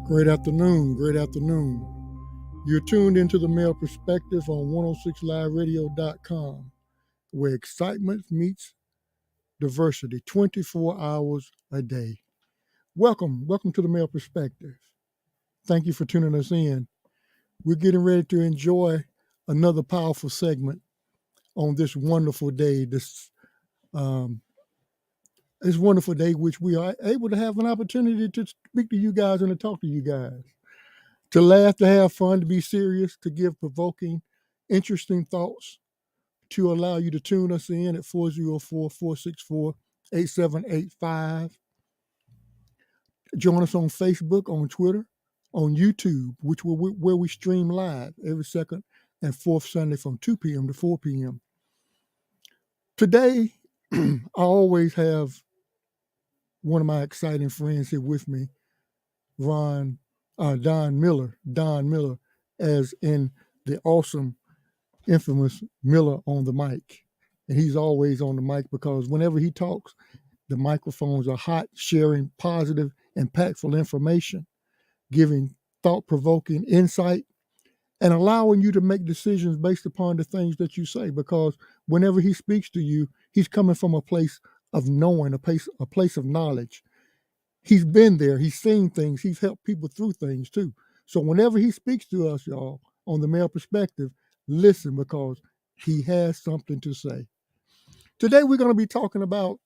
Great afternoon, great afternoon. You're tuned into the Male Perspective on 106liveradio.com, where excitement meets diversity 24 hours a day. Welcome to the Male Perspective. Thank you for tuning us in. We're getting ready to enjoy another powerful segment on this wonderful day, um, this wonderful day, which we are able to have an opportunity to speak to you guys and to talk to you guys. To laugh, to have fun, to be serious, to give provoking, interesting thoughts, to allow you to tune us in at 404-464-8785. Join us on Facebook, on Twitter, on YouTube, where we stream live every second and fourth Sunday from 2 p.m. to 4 p.m. Today, I always have one of my exciting friends here with me, Don Miller, as in the awesome, infamous Miller on the mic. And he's always on the mic because whenever he talks, the microphones are hot, sharing positive, impactful information, giving thought-provoking insight, and allowing you to make decisions based upon the things that you say. Because whenever he speaks to you, he's coming from a place of knowing, a place of knowledge. He's been there. He's seen things. He's helped people through things too. So whenever he speaks to us, y'all, on the Male Perspective, listen because he has something to say. Today we're going to be talking about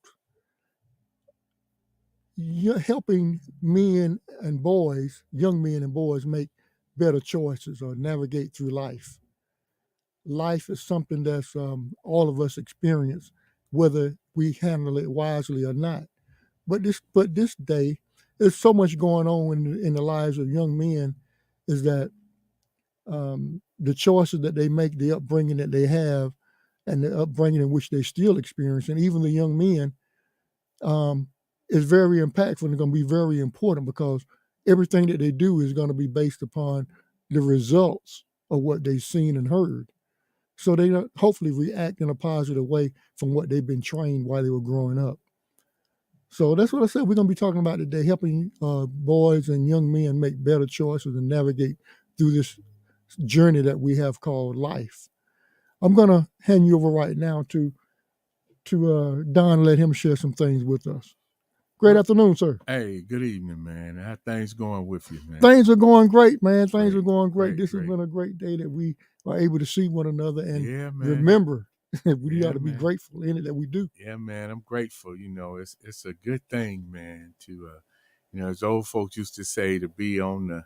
helping men and boys, young men and boys, make better choices or navigate through life. Life is something that's all of us experience, whether we handle it wisely or not. But this day, there's so much going on in the lives of young men, is that the choices that they make, the upbringing that they have, and the upbringing in which they still experience, and even the young men, is very impactful and going to be very important because everything that they do is going to be based upon the results of what they've seen and heard. So they hopefully react in a positive way from what they've been trained while they were growing up. So that's what I said we're going to be talking about today, helping boys and young men make better choices and navigate through this journey that we have called life. I'm going to hand you over right now to Don and let him share some things with us. Great afternoon, sir. Hey, good evening, man. How things going with you, man? Things are going great, man. Things Great, are going great. This great. has been a great day that we are able to see one another and Yeah, man. remember we Yeah, got to be man. grateful in it that we do. Yeah, man. I'm grateful. You know, it's a good thing, man, to as old folks used to say, to be on the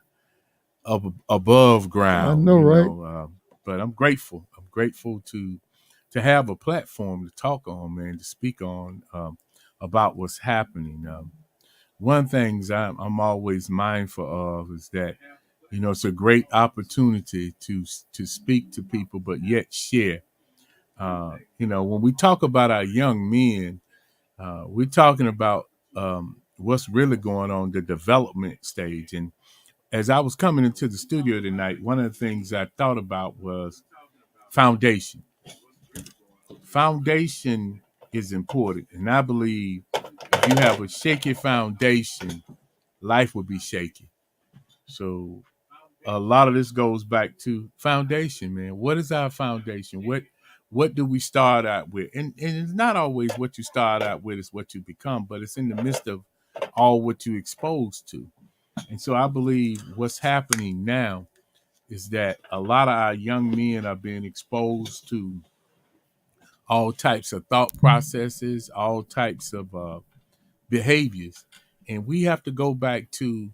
above ground. I know, right? But I'm grateful. I'm grateful to have a platform to talk on, man, to speak on about what's happening. One things I'm always mindful of is that, it's a great opportunity to speak to people, but yet share. When we talk about our young men, we're talking about what's really going on, the development stage. And as I was coming into the studio tonight, one of the things I thought about was foundation. Foundation is important. And I believe if you have a shaky foundation, life will be shaky. So a lot of this goes back to foundation, man. What is our foundation? What do we start out with? And it's not always what you start out with is what you become, but it's in the midst of all what you exposed to. And so I believe what's happening now is that a lot of our young men are being exposed to all types of thought processes, all types of behaviors. And we have to go back to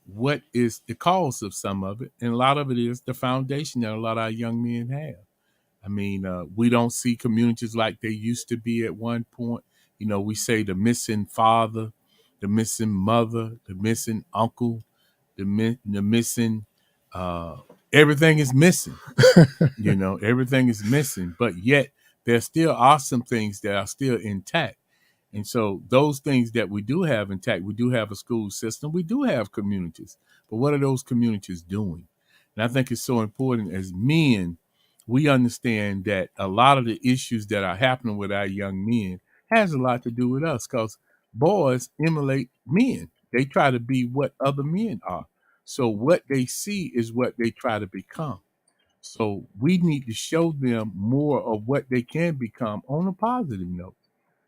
what is the cause of some of it. And a lot of it is the foundation that a lot of our young men have. I mean, we don't see communities like they used to be at one point. We say the missing father, the missing mother, the missing uncle, the missing, everything is missing. Everything is missing. But yet there still are some things that are still intact. And so those things that we do have intact, we do have a school system, we do have communities. But what are those communities doing? And I think it's so important as men, we understand that a lot of the issues that are happening with our young men has a lot to do with us because boys emulate men. They try to be what other men are. So what they see is what they try to become. So we need to show them more of what they can become on a positive note.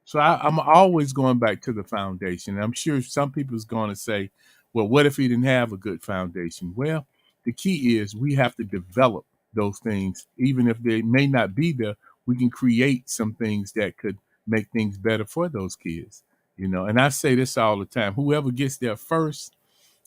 So I'm always going back to the foundation. I'm sure some people's going to say, well, what if he didn't have a good foundation? Well, the key is we have to develop those things. Even if they may not be there, we can create some things that could make things better for those kids. And I say this all the time: whoever gets there first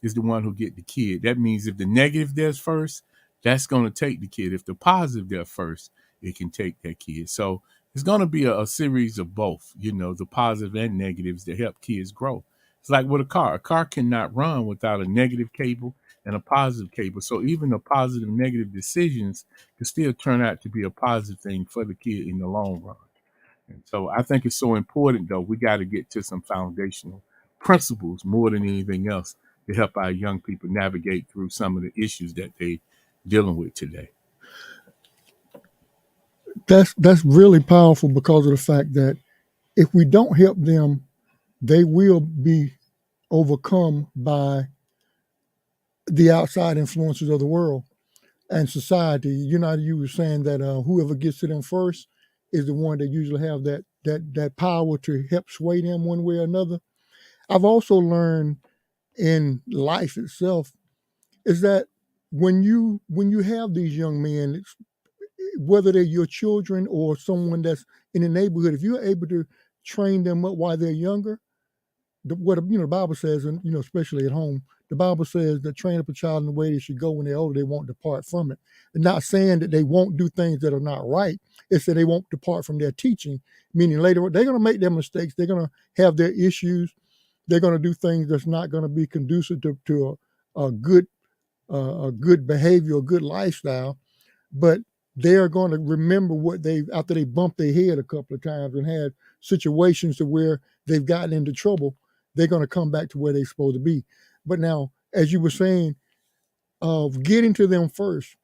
is the one who get the kid. That means if the negative there's first, that's going to take the kid. If the positive there first, it can take that kid. So it's going to be a series of both, the positive and negatives that help kids grow. It's like with a car. A car cannot run without a negative cable and a positive cable. So even the positive and negative decisions can still turn out to be a positive thing for the kid in the long run. And so I think it's so important, though. We got to get to some foundational principles more than anything else to help our young people navigate through some of the issues that they dealing with today. That's really powerful because of the fact that if we don't help them, they will be overcome by the outside influences of the world and society. You were saying that whoever gets to them first is the one that usually have that power to help sway them one way or another. I've also learned in life itself is that when you have these young men, whether they're your children or someone that's in the neighborhood, if you're able to train them up while they're younger, the Bible says, and especially at home, the Bible says that train up a child in the way they should go. When they're older, they won't depart from it. And not saying that they won't do things that are not right. It's that they won't depart from their teaching, meaning later on they're going to make their mistakes. They're going to have their issues. They're going to do things that's not going to be conducive to a good behavior, a good lifestyle. But they are going to remember what they after they bumped their head a couple of times and had situations to where they've gotten into trouble. They're going to come back to where they're supposed to be. But now, as you were saying, of getting to them first,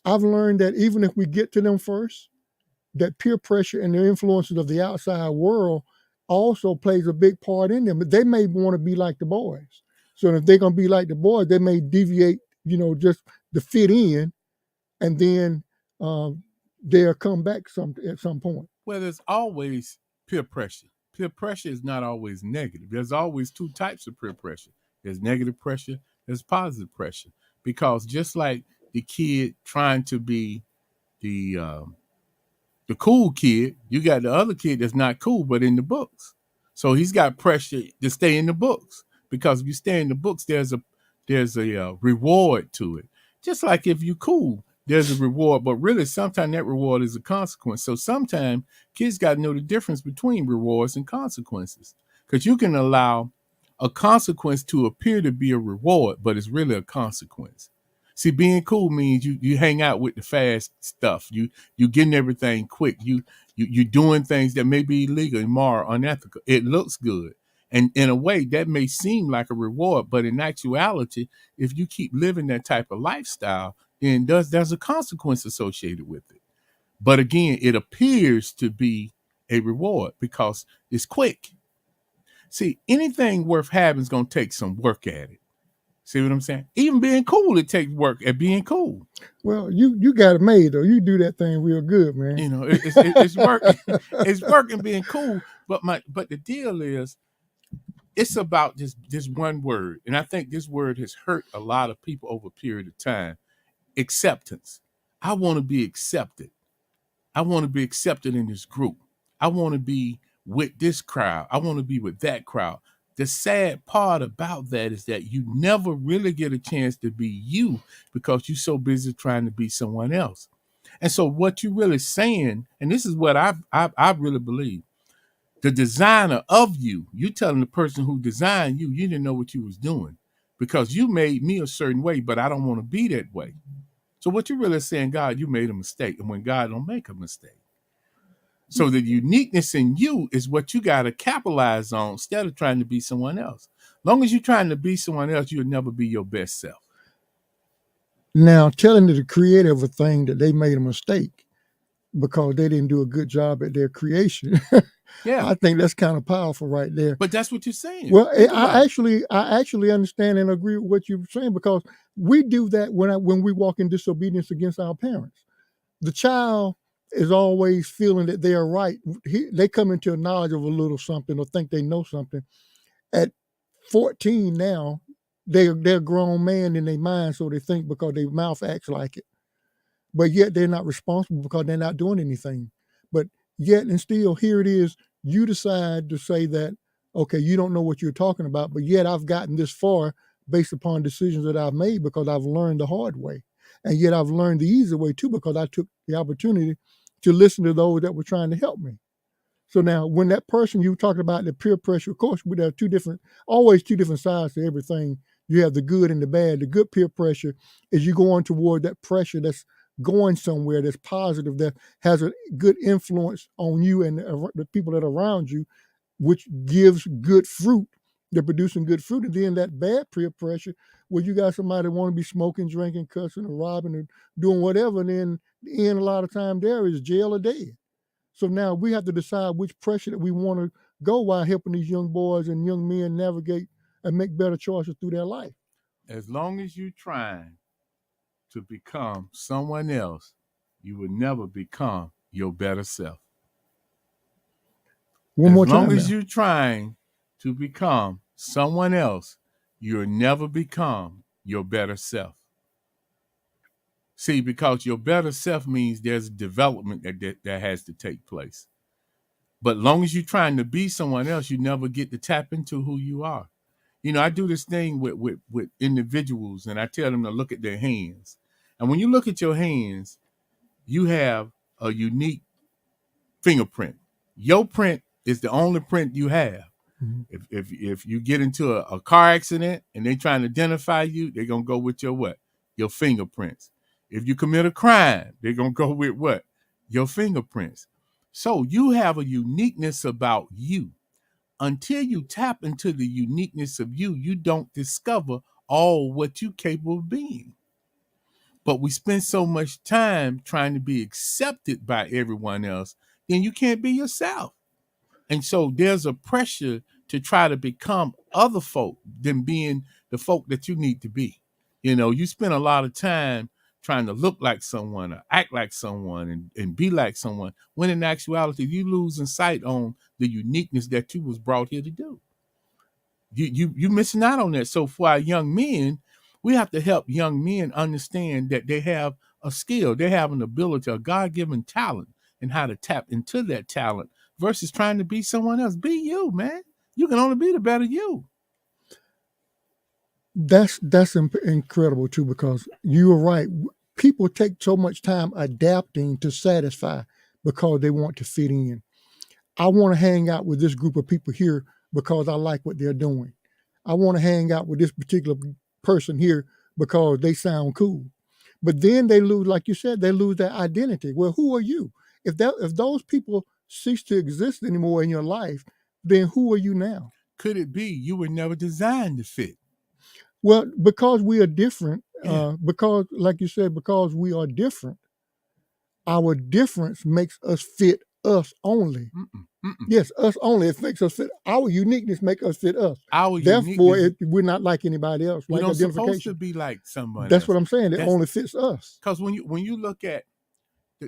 I've learned that even if we get to them first, that peer pressure and the influences of the outside world also plays a big part in them. But they may want to be like the boys. So if they're going to be like the boys, they may deviate, just to fit in, and then they'll come back at some point. Well, there's always peer pressure. Peer pressure is not always negative. There's always two types of peer pressure. There's negative pressure, there's positive pressure. Because just like the kid trying to be the cool kid, you got the other kid that's not cool but in the books. So he's got pressure to stay in the books, because if you stay in the books, there's a reward to it. Just like if you cool, there's a reward, but really sometimes that reward is a consequence. So sometimes kids got to know the difference between rewards and consequences, because you can allow a consequence to appear to be a reward, but it's really a consequence. See, being cool means you hang out with the fast stuff. You getting everything quick. You doing things that may be illegal, immoral, unethical. It looks good. And in a way, that may seem like a reward, but in actuality, if you keep living that type of lifestyle, then there's a consequence associated with it. But again, it appears to be a reward because it's quick. See, anything worth having is going to take some work at it. See what I'm saying? Even being cool, it takes work at being cool. Well, you got it made though. You do that thing real good, man. It's working. It's working being cool. But the deal is, it's about this one word, and I think this word has hurt a lot of people over a period of time. Acceptance. I want to be accepted. I want to be accepted in this group. I want to be with this crowd. I want to be with that crowd. The sad part about that is that you never really get a chance to be you because you're so busy trying to be someone else. And so what you're really saying, and this is what I really believe, the designer of you telling the person who designed you didn't know what you was doing because you made me a certain way, but I don't want to be that way. So what you're really saying, God, you made a mistake. And when God don't make a mistake. So the uniqueness in you is what you got to capitalize on instead of trying to be someone else. Long as you're trying to be someone else, you'll never be your best self. Now, telling the creator of a thing that they made a mistake because they didn't do a good job at their creation, Yeah. I think that's kind of powerful right there. But that's what you're saying. Well, Think about it. I actually understand and agree with what you're saying, because we do that when we walk in disobedience against our parents. The child is always feeling that they are right. They come into a knowledge of a little something or think they know something. At 14 now, they're a grown man in their mind, so they think because their mouth acts like it. But yet they're not responsible because they're not doing anything. But yet and still, here it is. You decide to say that, okay, you don't know what you're talking about, but yet I've gotten this far based upon decisions that I've made because I've learned the hard way. And yet I've learned the easy way too, because I took the opportunity to listen to those that were trying to help me. So now, when that person you talked about, the peer pressure, of course, we have always two different sides to everything. You have the good and the bad. The good peer pressure is you going toward that pressure that's going somewhere, that's positive, that has a good influence on you and the people that are around you, which gives good fruit. They're producing good fruit. And then that bad peer pressure, where you got somebody that want to be smoking, drinking, cussing, or robbing, or doing whatever, and then the end, a lot of time there is jail or dead. So now we have to decide which pressure that we want to go while helping these young boys and young men navigate and make better choices through their life. As long as you're trying to become someone else, you will never become your better self. One As more long time as now. you're trying to become someone else, you'll never become your better self. See, because your better self means there's development that has to take place. But long as you're trying to be someone else, you never get to tap into who you are. I do this thing with individuals, and I tell them to look at their hands. And when you look at your hands, you have a unique fingerprint. Your print is the only print you have. Mm-hmm. If you get into a car accident and they trying to identify you, they're gonna go with your what? Your fingerprints. If you commit a crime, they're gonna go with what? Your fingerprints. So you have a uniqueness about you. Until you tap into the uniqueness of you, you don't discover all what you're capable of being. But we spend so much time trying to be accepted by everyone else, then you can't be yourself. And so there's a pressure to try to become other folk than being the folk that you need to be. You spend a lot of time trying to look like someone or act like someone and be like someone, when in actuality, you losing sight on the uniqueness that you was brought here to do. You missing out on that. So for our young men, we have to help young men understand that they have a skill, they have an ability, a God-given talent, and how to tap into that talent versus trying to be someone else. Be you, man. You can only be the better you. That's incredible too, because you are right. People take so much time adapting to satisfy because they want to fit in. I want to hang out with this group of people here because I like what they're doing. I want to hang out with this particular person here because they sound cool. But then they lose, like you said, they lose their identity. Well, who are you? If those people cease to exist anymore in your life, then who are you now? Could it be you were never designed to fit? Well, because we are different, Yeah. because, like you said, because we are different, our difference makes us fit us only. Mm-mm. Yes, us only. It makes us fit. Our uniqueness makes us fit us. Our Therefore, uniqueness, we're not like anybody else. we Like don't supposed to identification. be like someone That's what else. I'm saying. It That's only fits us. because when you look at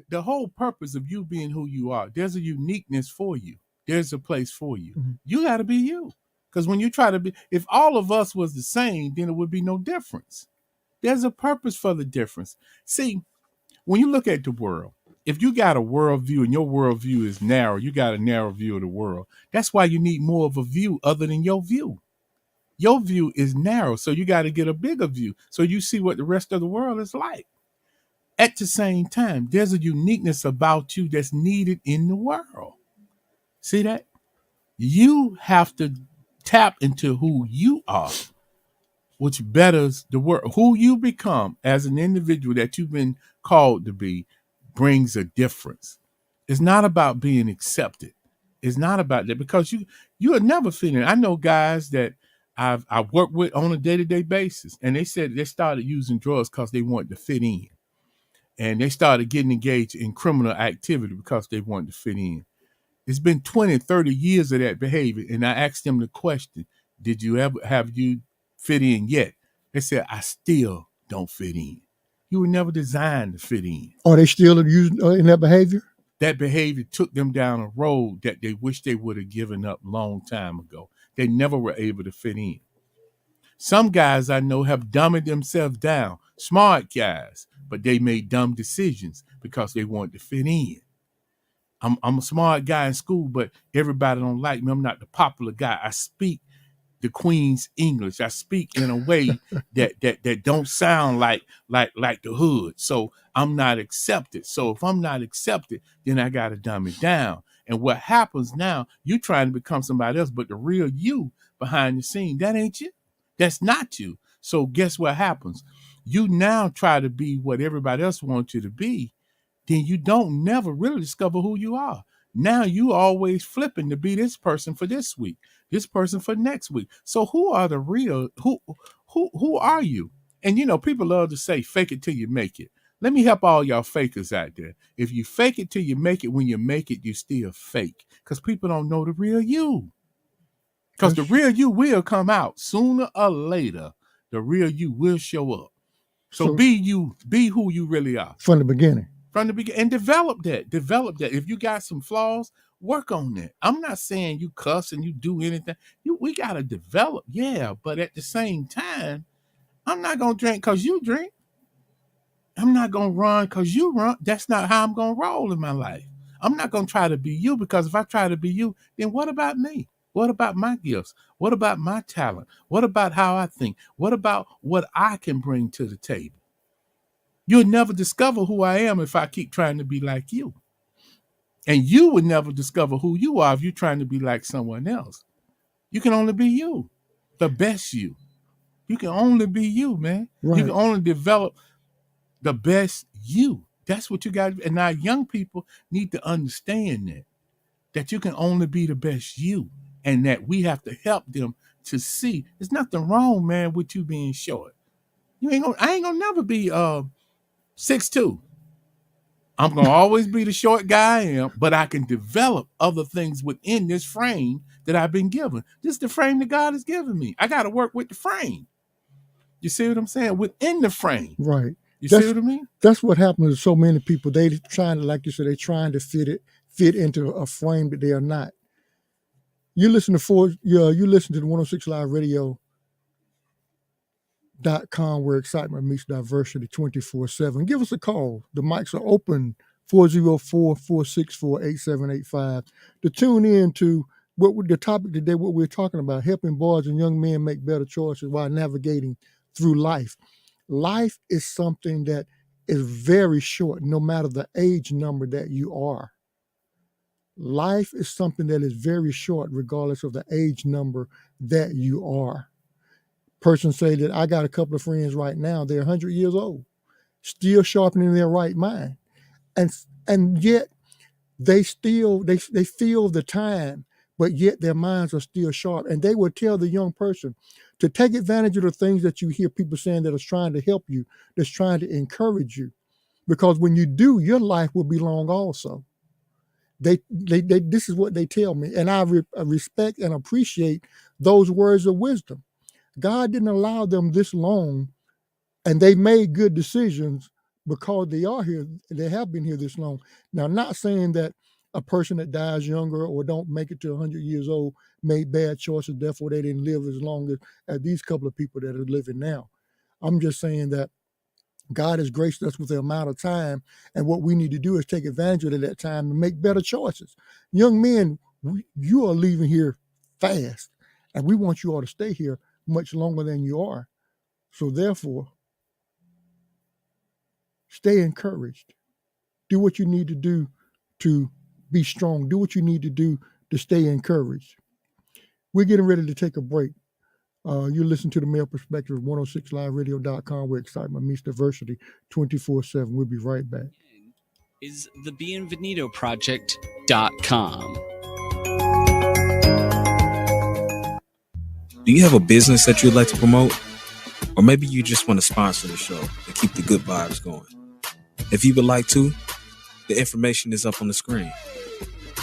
the whole purpose of you being who you are, there's a uniqueness for you. There's a place for you. Mm-hmm. You got to be you. Because when you try to be, if all of us was the same, then it would be no difference. There's a purpose for the difference. See, when you look at the world, if you got a worldview and your worldview is narrow, you got a narrow view of the world. That's why you need more of a view other than your view. Your view is narrow, so you got to get a bigger view so you see what the rest of the world is like. At the same time, there's a uniqueness about you that's needed in the world. See that? You have to tap into who you are, which betters the world. Who you become as an individual that you've been called to be brings a difference. It's not about being accepted. It's not about that, because you are never fit in. I know guys that I've worked with on a day-to-day basis, and they said they started using drugs because they wanted to fit in. And they started getting engaged in criminal activity because they wanted to fit in. It's been 20, 30 years of that behavior. And I asked them the question, have you fit in yet? They said, I still don't fit in. You were never designed to fit in. Are they still using in that behavior? That behavior took them down a road that they wish they would have given up long time ago. They never were able to fit in. Some guys I know have dumbed themselves down, smart guys, but they made dumb decisions because they wanted to fit in. I'm a smart guy in school, but everybody don't like me. I'm not the popular guy. I speak the Queen's English. I speak in a way that don't sound like the hood. So I'm not accepted. So if I'm not accepted, then I gotta dumb it down. And what happens now, you trying to become somebody else, but the real you behind the scene, that ain't you. That's not you. So guess what happens? You now try to be what everybody else wants you to be, then you don't never really discover who you are. Now you always flipping to be this person for this week, this person for next week. So who are the real, who are you? And you know, people love to say, fake it till you make it. Let me help all y'all fakers out there. If you fake it till you make it, when you make it, you still fake. Because people don't know the real you. Because the real you will come out sooner or later. The real you will show up. So be you, be who you really are. From the beginning. From the beginning, and develop that. If you got some flaws, work on that. I'm not saying you cuss and you do anything. We got to develop, yeah. But at the same time, I'm not going to drink because you drink. I'm not going to run because you run. That's not how I'm going to roll in my life. I'm not going to try to be you, because if I try to be you, then what about me? What about my gifts? What about my talent? What about how I think? What about what I can bring to the table? You'll never discover who I am if I keep trying to be like you. And you would never discover who you are if you're trying to be like someone else. You can only be you, the best you. You can only be you, man. Right. You can only develop the best you. That's what you got. And now young people need to understand that you can only be the best you, and that we have to help them to see there's nothing wrong, man, with you being short. I ain't gonna never be 6'2". I'm going to always be the short guy I am, but I can develop other things within this frame that I've been given. This is the frame that God has given me. I got to work with the frame. You see what I'm saying? Within the frame. Right. You see what I mean? That's what happens to so many people. They trying to, like you said, they're trying to fit into a frame that they are not. You listen to the 106 Live Radio .com, where excitement meets diversity 24/7. Give us a call. The mics are open, 404-464-8785, to tune in to the topic today, what we're talking about, helping boys and young men make better choices while navigating through life. Life is something that is very short, no matter the age number that you are. Life is something that is very short, regardless of the age number that you are. Persons say that I got a couple of friends right now, they're 100 years old, still sharpening their right mind. And yet they feel the time, but yet their minds are still sharp. And they will tell the young person to take advantage of the things that you hear people saying that is trying to help you, that's trying to encourage you. Because when you do, your life will be long also. This is what they tell me. And I respect and appreciate those words of wisdom. God didn't allow them this long, and they made good decisions because they are here. They have been here this long. Now, not saying that a person that dies younger or don't make it to 100 years old made bad choices, therefore they didn't live as long as these couple of people that are living now. I'm just saying that God has graced us with the amount of time, and what we need to do is take advantage of that time and make better choices. Young men, you are leaving here fast, and we want you all to stay here much longer than you are. So therefore, stay encouraged. Do what you need to do to be strong. Do what you need to do to stay encouraged. We're getting ready to take a break. You listen to the Male Perspective, 106liveradio.com, where excitement meets diversity 24/7. We'll be right back. Is the Bienvenidoproject.com. Do you have a business that you'd like to promote? Or maybe you just want to sponsor the show and keep the good vibes going. If you would like to, the information is up on the screen.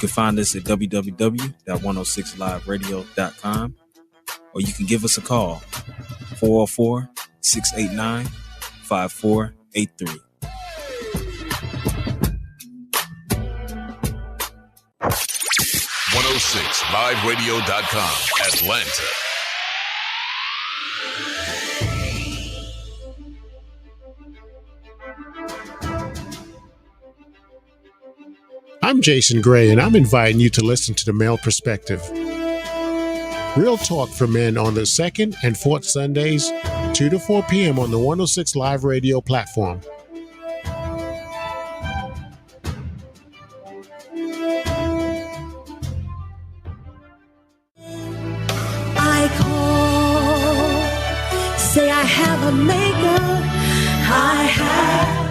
can find us at www.106liveradio.com, or you can give us a call, 404-689-5483. 106liveradio.com, Atlanta. I'm Jason Gray, and I'm inviting you to listen to The Male Perspective. Real talk for men on the second and fourth Sundays, 2 to 4 p.m. on the 106 Live Radio platform. I call, say I have a maker, I have.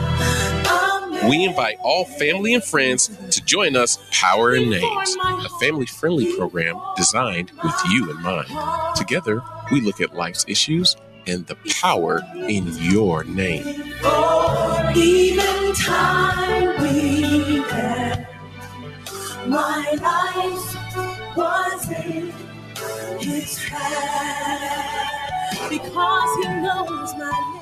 We invite all family and friends to join us, Power in Names, a family-friendly program designed with you in mind. Together, we look at life's issues and the power in your name. Even time we had, my life was in his hand, because he knows my name.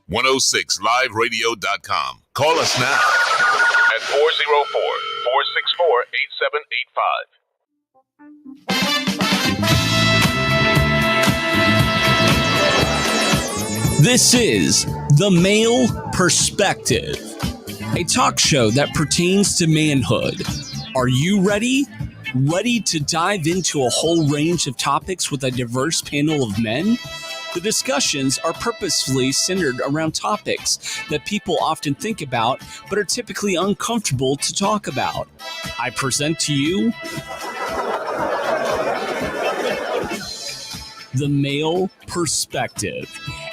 106liveradio.com. Call us now at 404-464-8785. This is The Male Perspective, a talk show that pertains to manhood. Are you ready? Ready to dive into a whole range of topics with a diverse panel of men? The discussions are purposefully centered around topics that people often think about but are typically uncomfortable to talk about. I present to you The Male Perspective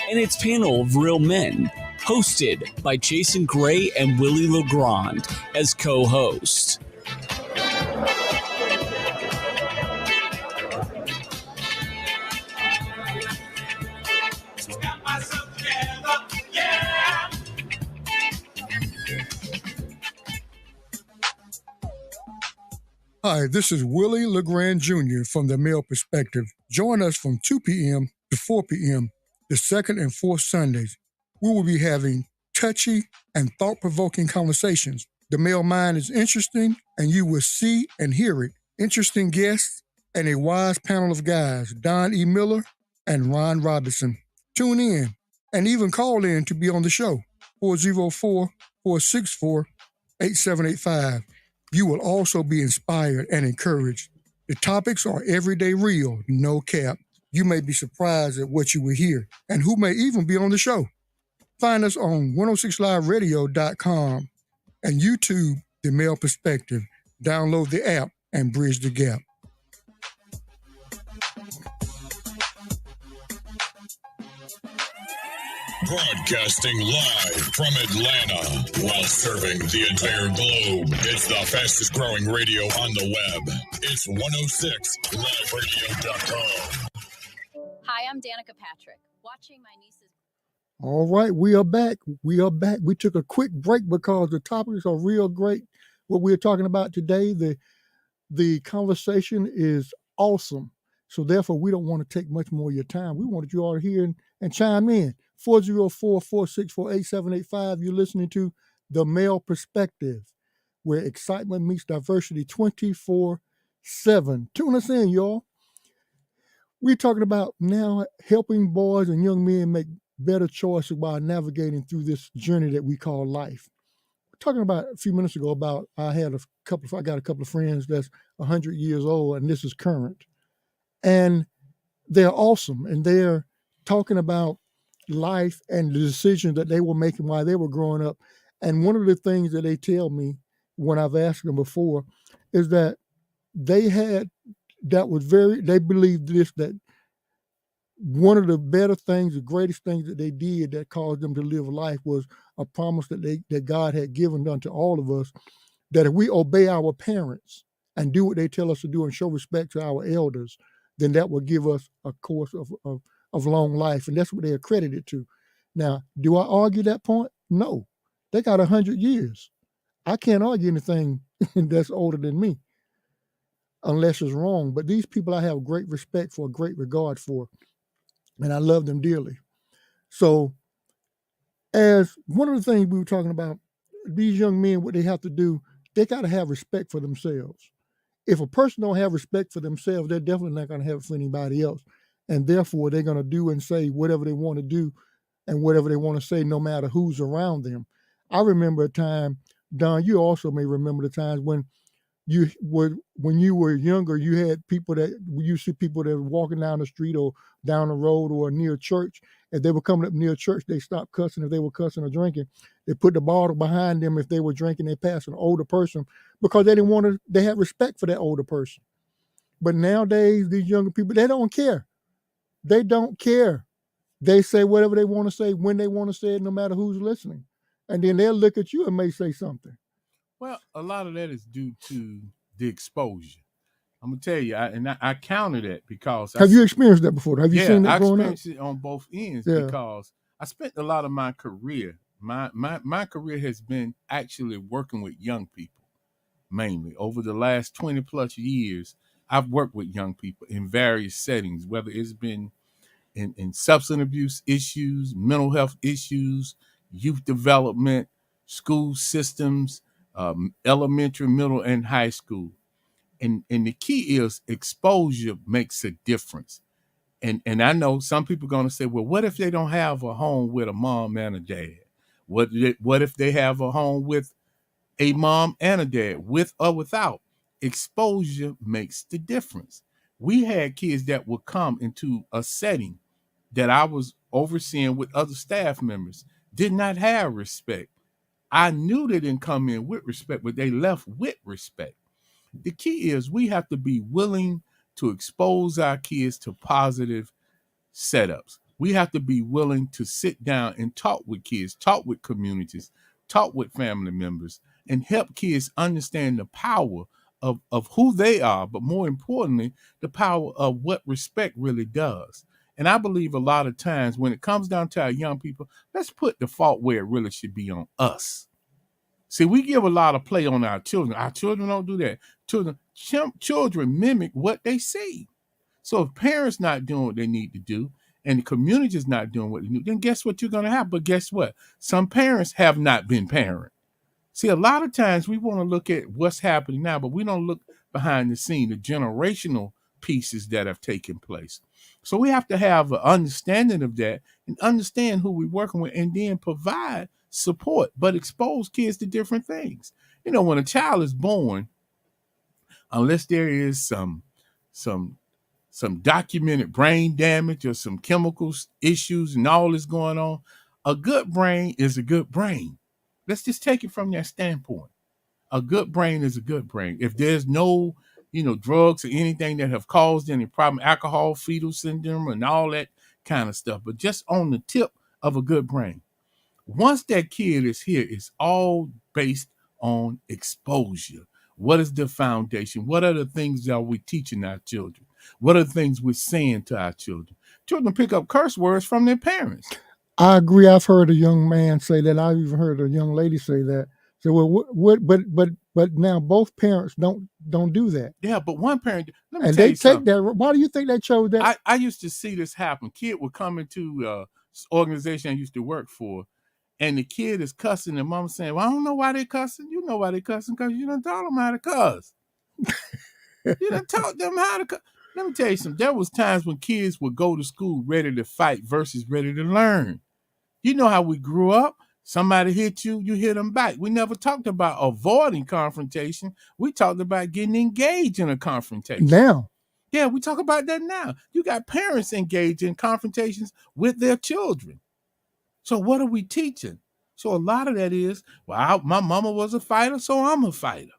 and its panel of real men, hosted by Jason Gray and Willie Legrand as co-hosts. Hi, this is Willie LeGrand Jr. from The Male Perspective. Join us from 2 p.m. to 4 p.m. the second and fourth Sundays. We will be having touchy and thought-provoking conversations. The male mind is interesting, and you will see and hear it. Interesting guests and a wise panel of guys, Don E. Miller and Ron Robinson. Tune in and even call in to be on the show, 404-464-8785. You will also be inspired and encouraged. The topics are everyday real, no cap. You may be surprised at what you will hear and who may even be on the show. Find us on 106liveradio.com and YouTube, The Male Perspective. Download the app and bridge the gap. Broadcasting live from Atlanta while serving the entire globe. It's the fastest growing radio on the web. It's 106liveradio.com. Hi, I'm Danica Patrick. Watching my niece's... All right, we are back. We are back. We took a quick break because the topics are real great. What we're talking about today, the conversation is awesome. So therefore, we don't want to take much more of your time. We wanted you all to hear and chime in. 404-464-8785. You're listening to The Male Perspective, where excitement meets diversity 24/7. Tune us in, y'all. We're talking about now helping boys and young men make better choices while navigating through this journey that we call life. We're talking about a few minutes ago about I got a couple of friends that's 100 years old, and this is current. And they're awesome, and they're talking about life and the decisions that they were making while they were growing up. And one of the things that they tell me when I've asked them before is that they believed this, that one of the better things, the greatest things that they did that caused them to live life was a promise that God had given unto all of us, that if we obey our parents and do what they tell us to do and show respect to our elders, then that will give us a course of long life. And that's what they accredited to. Now, do I argue that point? No. They got 100 years. I can't argue anything that's older than me. unless it's wrong. But these people I have great respect for, great regard for, and I love them dearly. So, as one of the things we were talking about, these young men, what they have to do, they got to have respect for themselves. If a person don't have respect for themselves, they're definitely not going to have it for anybody else. And therefore, they're going to do and say whatever they want to do and whatever they want to say, no matter who's around them. I remember a time, Don, you also may remember the times when you were younger, you had people that you see people that were walking down the street or down the road or near church. If they were coming up near church, they stopped cussing. If they were cussing or drinking, they put the bottle behind them. If they were drinking, they passed an older person because they didn't want to. They had respect for that older person. But nowadays, these younger people, they don't care. They don't care. They say whatever they want to say when they want to say it, no matter who's listening. And then they'll look at you and may say something. Well, a lot of that is due to the exposure. I'm gonna tell you, I counter that because have you experienced that before? Have you seen that I growing experienced it on both ends because I spent a lot of my career. My career has been actually working with young people, mainly over the last 20 plus years. I've worked with young people in various settings, whether it's been in substance abuse issues, mental health issues, youth development, school systems, elementary, middle, and high school. And the key is exposure makes a difference. And I know some people are going to say, well, what if they don't have a home with a mom and a dad? What if they have a home with a mom and a dad, with or without? Exposure makes the difference. We had kids that would come into a setting that I was overseeing with other staff members, did not have respect. I knew they didn't come in with respect, but they left with respect. The key is we have to be willing to expose our kids to positive setups. We have to be willing to sit down and talk with kids, talk with communities, talk with family members, and help kids understand the power of who they are, but more importantly, the power of what respect really does. And I believe a lot of times when it comes down to our young people, let's put the fault where it really should be on us. See, we give a lot of play on our children. Our children don't do that. Children mimic what they see. So if parents not doing what they need to do and the community is not doing what they need, then guess what you're going to have? But guess what? Some parents have not been parent. See, a lot of times we want to look at what's happening now, but we don't look behind the scene, the generational pieces that have taken place. So we have to have an understanding of that and understand who we're working with and then provide support, but expose kids to different things. You know, when a child is born, unless there is some documented brain damage or some chemical issues and all this going on, a good brain is a good brain. Let's just take it from that standpoint. A good brain is a good brain. If there's no, drugs or anything that have caused any problem, alcohol, fetal syndrome, and all that kind of stuff, but just on the tip of a good brain. Once that kid is here, it's all based on exposure. What is the foundation? What are the things that we're teaching our children? What are the things we're saying to our children? Children pick up curse words from their parents. I agree. I've heard a young man say that. I've even heard a young lady say that. So, well, but now both parents don't do that. Yeah, but one parent, let me and tell they you take something. that. Why do you think they chose that? I used to see this happen. Kid would come into organization I used to work for, and the kid is cussing, and mom saying, well, I don't know why they cussing. You know why they cussing, because you done taught them how to cuss. You done taught them how to cuss. Let me tell you something. There was times when kids would go to school ready to fight versus ready to learn. You know how we grew up. Somebody hit you, you hit them back. We never talked about avoiding confrontation. We talked about getting engaged in a confrontation. Now. Yeah, we talk about that now. You got parents engaged in confrontations with their children. So what are we teaching? So a lot of that is, well, my mama was a fighter, so I'm a fighter.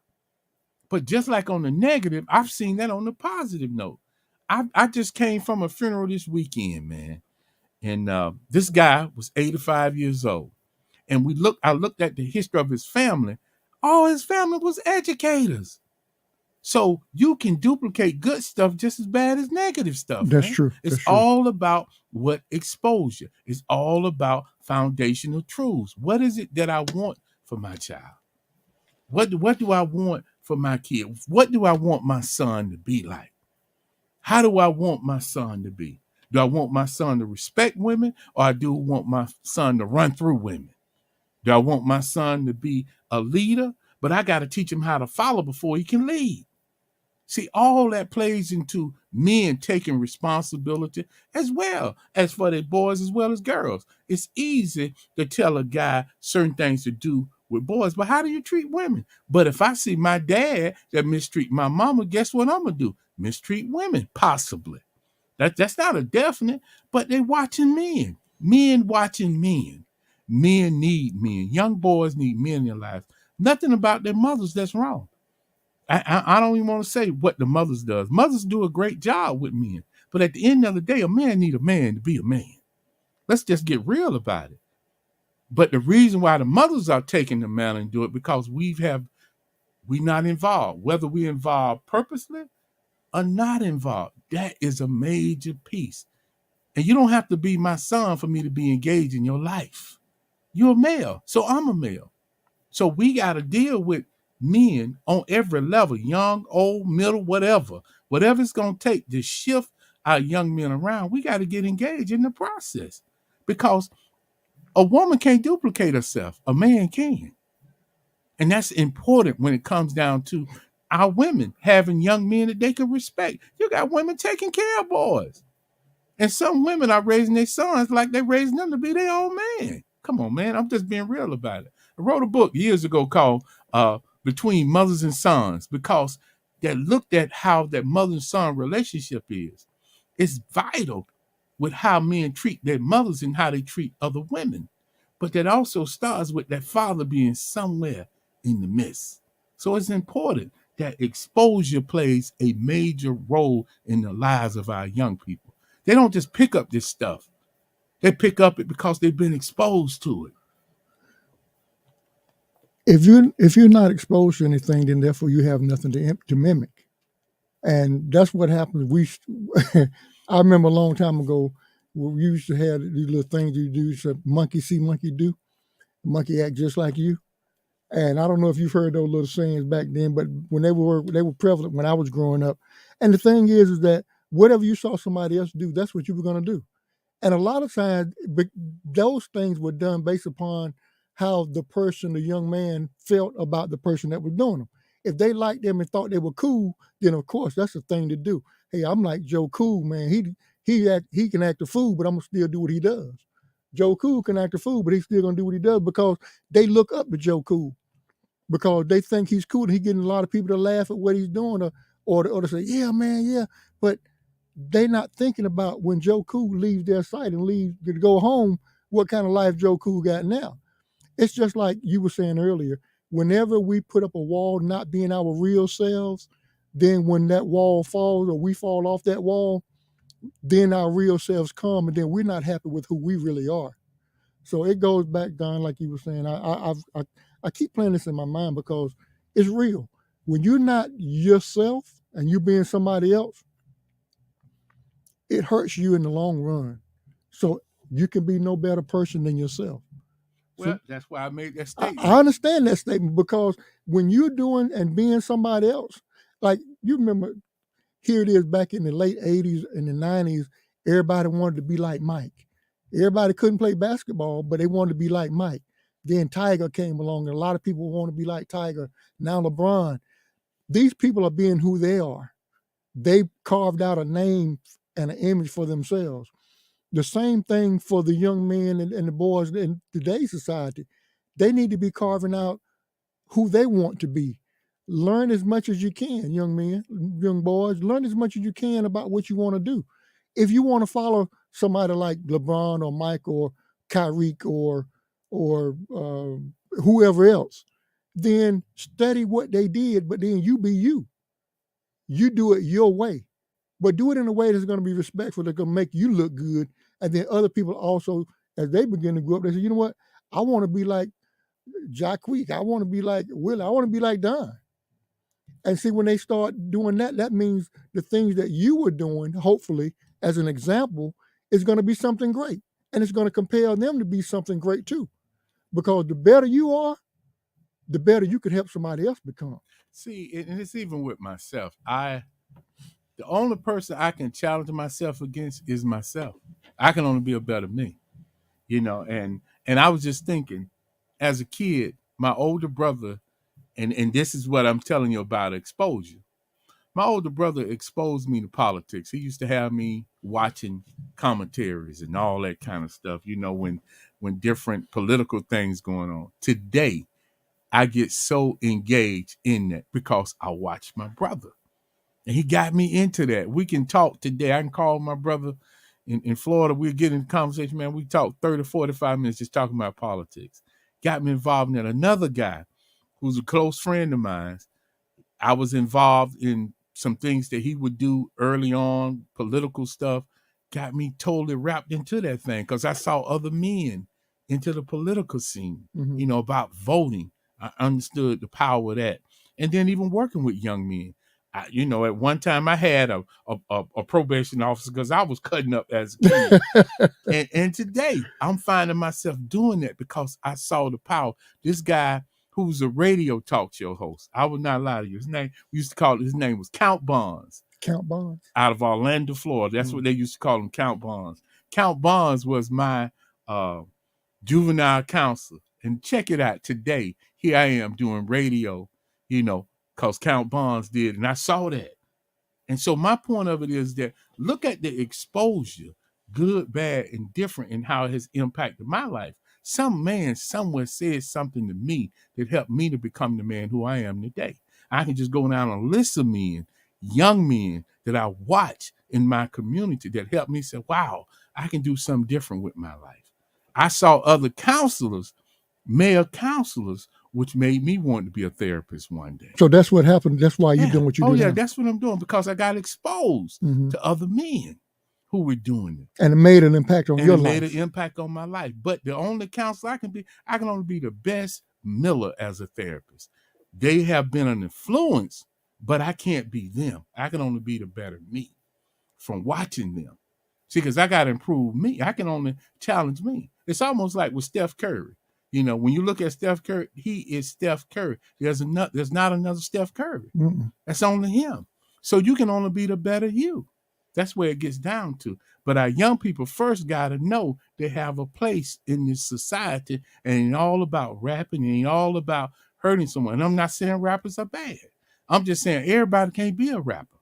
But just like on the negative, I've seen that on the positive note. I just came from a funeral this weekend, man. And this guy was 85 years old. And I looked at the history of his family. All his family was educators. So you can duplicate good stuff just as bad as negative stuff. That's man. true. It's That's true. all about what exposure. It's all about foundational truths. What is it that I want for my child? What do I want for my kid? What do I want my son to be like? How do I want my son to be? Do I want my son to respect women, or I do want my son to run through women? Do I want my son to be a leader, but I got to teach him how to follow before he can lead? See, all that plays into men taking responsibility as well as for their boys as well as girls. It's easy to tell a guy certain things to do with boys, but how do you treat women? But if I see my dad that mistreat my mama, guess what I'm going to do? Mistreat women, possibly. That's not a definite, but they're watching men. Men watching men. Men need men. Young boys need men in their lives. Nothing about their mothers that's wrong. I don't even want to say what the mothers does. Mothers do a great job with men. But at the end of the day, a man need a man to be a man. Let's just get real about it. But the reason why the mothers are taking the man and do it because we not involved. Whether we involved purposely or not involved, that is a major piece. And you don't have to be my son for me to be engaged in your life. You're a male, so I'm a male. So we got to deal with men on every level, young, old, middle, whatever it's going to take to shift our young men around. We got to get engaged in the process because a woman can't duplicate herself. A man can. And that's important when it comes down to our women having young men that they can respect. You got women taking care of boys. And some women are raising their sons like they're raising them to be their own man. Come on, man. I'm just being real about it. I wrote a book years ago called Between Mothers and Sons because that looked at how that mother and son relationship is. It's vital with how men treat their mothers and how they treat other women. But that also starts with that father being somewhere in the midst. So it's important that exposure plays a major role in the lives of our young people. They don't just pick up this stuff. They pick up it because they've been exposed to it. If you're not exposed to anything, then therefore you have nothing to mimic. And that's what happens. I remember a long time ago, we used to have these little things you do. So monkey see, monkey do. Monkey act just like you. And I don't know if you've heard those little sayings back then, but when they were prevalent when I was growing up. And the thing is that whatever you saw somebody else do, that's what you were going to do. And a lot of times, those things were done based upon how the person, the young man, felt about the person that was doing them. If they liked them and thought they were cool, then of course that's the thing to do. Hey, I'm like Joe Cool, man. He can act a fool, but I'm gonna still do what he does. Joe Cool can act a fool, but he's still gonna do what he does because they look up to Joe Cool because they think he's cool and he's getting a lot of people to laugh at what he's doing or to say, yeah, man, yeah. But they're not thinking about when Joe Cool leaves their site and leaves to go home, what kind of life Joe Cool got now. It's just like you were saying earlier, whenever we put up a wall not being our real selves, then when that wall falls or we fall off that wall, then our real selves come and then we're not happy with who we really are. So it goes back, Don, like you were saying. I keep playing this in my mind because it's real. When you're not yourself and you're being somebody else, it hurts you in the long run. So you can be no better person than yourself. Well, that's why I made that statement. I understand that statement because when you're doing and being somebody else, like you remember, here it is back in the late 80s and the 90s, everybody wanted to be like Mike. Everybody couldn't play basketball, but they wanted to be like Mike. Then Tiger came along and a lot of people want to be like Tiger. Now LeBron. These people are being who they are. They carved out a name and an image for themselves. The same thing for the young men and the boys in today's society. They need to be carving out who they want to be. Learn as much as you can, young men, young boys. Learn as much as you can about what you want to do. If you want to follow somebody like LeBron or Mike or Kyrie or whoever else, then study what they did, but then you be you. You do it your way. But do it in a way that's going to be respectful, that's going to make you look good. And then other people also, as they begin to grow up, they say, you know what? I want to be like Jacquees. I want to be like Willie. I want to be like Don. And see, when they start doing that, that means the things that you were doing, hopefully, as an example, is going to be something great. And it's going to compel them to be something great too. Because the better you are, the better you could help somebody else become. See, and it's even with myself. The only person I can challenge myself against is myself. I can only be a better me, and I was just thinking, as a kid, my older brother, and this is what I'm telling you about exposure. My older brother exposed me to politics. He used to have me watching commentaries and all that kind of stuff, when different political things going on. Today, I get so engaged in that because I watch my brother. And he got me into that. We can talk today. I can call my brother in Florida. We'll get in conversation, man. We talk 30, 45 minutes just talking about politics. Got me involved in that. Another guy who's a close friend of mine, I was involved in some things that he would do early on, political stuff, got me totally wrapped into that thing because I saw other men into the political scene, about voting. I understood the power of that. And then even working with young men. At one time I had a probation officer because I was cutting up as a kid. and today I'm finding myself doing that because I saw the power. This guy who's a radio talk show host, I would not lie to you. His name, we used to call it, his name was Count Bonds. Count Bonds. Out of Orlando, Florida. That's what they used to call him, Count Bonds. Count Bonds was my juvenile counselor. And check it out today. Here I am doing radio, because Count Bonds did. And I saw that. And so my point of it is that look at the exposure, good, bad, and different, and how it has impacted my life. Some man somewhere said something to me that helped me to become the man who I am today. I can just go down a list of men, young men that I watch in my community that helped me say, wow, I can do something different with my life. I saw other counselors, male counselors, which made me want to be a therapist one day. So that's what happened. That's why you're doing what you do. Oh, yeah, now. That's what I'm doing because I got exposed to other men who were doing it. And it made an impact on your life. It made an impact on my life. But the only counselor I can only be the best Miller as a therapist. They have been an influence, but I can't be them. I can only be the better me from watching them. See, because I got to improve me. I can only challenge me. It's almost like with Steph Curry. When you look at Steph Curry, he is Steph Curry. There's not another Steph Curry. That's only him. So you can only be the better you. That's where it gets down to. But our young people first got to know they have a place in this society, and it ain't all about rapping. It ain't all about hurting someone. And I'm not saying rappers are bad. I'm just saying everybody can't be a rapper.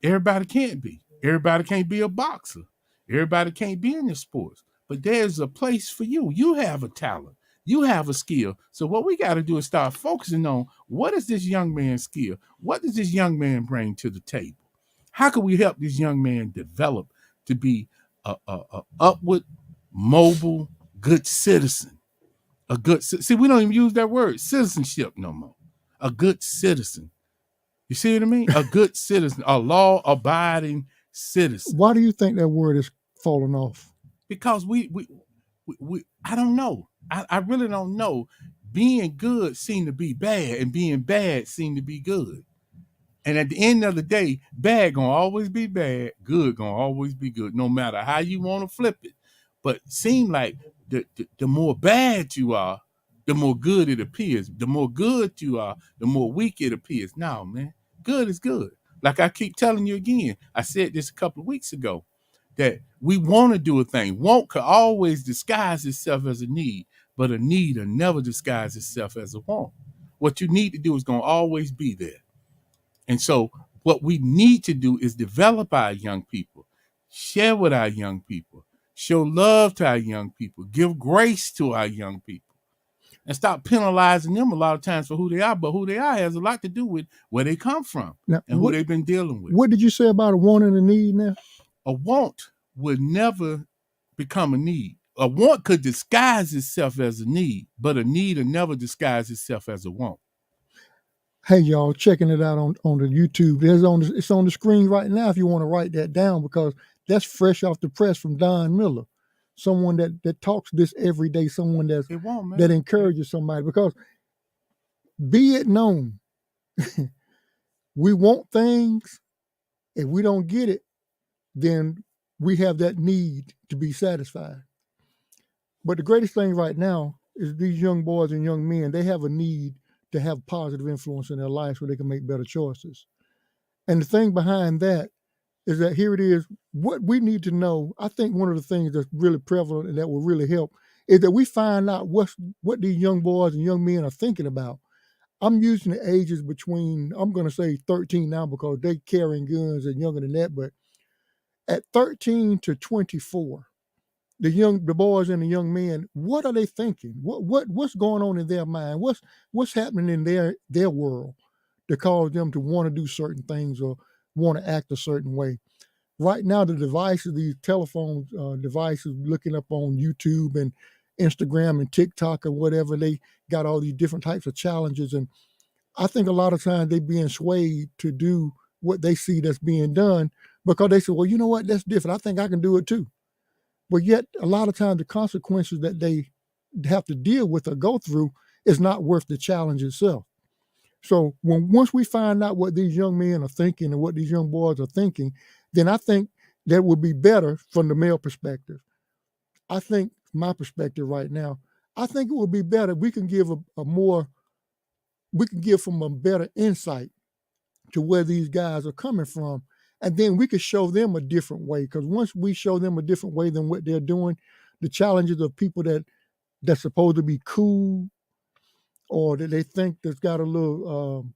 Everybody can't be. Everybody can't be a boxer. Everybody can't be in the sports. But there's a place for you. You have a talent. You have a skill. So what we got to do is start focusing on what is this young man's skill? What does this young man bring to the table? How can we help this young man develop to be a upward, mobile, good citizen? See, we don't even use that word, citizenship, no more. A good citizen. You see what I mean? A good citizen, a law-abiding citizen. Why do you think that word is falling off? Because we I don't know. I really don't know. Being good seemed to be bad, and being bad seemed to be good. And at the end of the day, bad gonna always be bad, good gonna always be good, no matter how you want to flip it. But it seems like the more bad you are, the more good it appears. The more good you are, the more weak it appears. No, man, good is good. Like I keep telling you again, I said this a couple of weeks ago, that we want to do a thing. Want could always disguise itself as a need, but a need will never disguise itself as a want. What you need to do is going to always be there. And so what we need to do is develop our young people, share with our young people, show love to our young people, give grace to our young people, and stop penalizing them a lot of times for who they are. But who they are has a lot to do with where they come from and who they've been dealing with. What did you say about a want and a need now? A want would never become a need. A want could disguise itself as a need, but a need will never disguise itself as a want. Hey, y'all, checking it out on the YouTube. It's on the screen right now if you want to write that down, because that's fresh off the press from Don Miller, someone that talks this every day, someone that encourages somebody. Because be it known, we want things. If we don't get it, then we have that need to be satisfied. But the greatest thing right now is these young boys and young men, they have a need to have positive influence in their lives so they can make better choices. And the thing behind that is that here it is, what we need to know. I think one of the things that's really prevalent and that will really help is that we find out what these young boys and young men are thinking about. I'm using the ages between, I'm going to say 13 now because they carrying guns and younger than that, but at 13 to 24, the boys and the young men, what are they thinking? What's going on in their mind? What's happening in their world to cause them to want to do certain things or want to act a certain way? Right now, the devices, these telephone devices, looking up on YouTube and Instagram and TikTok or whatever, they got all these different types of challenges. And I think a lot of times they being swayed to do what they see that's being done because they say, well, you know what, that's different. I think I can do it too. But yet, a lot of times the consequences that they have to deal with or go through is not worth the challenge itself. So once we find out what these young men are thinking and what these young boys are thinking, then I think that would be better from the male perspective. I think my perspective right now, I think it would be better. We can give we can give them a better insight to where these guys are coming from. And then we could show them a different way. Because once we show them a different way than what they're doing, the challenges of people that's supposed to be cool or that they think that's got a little,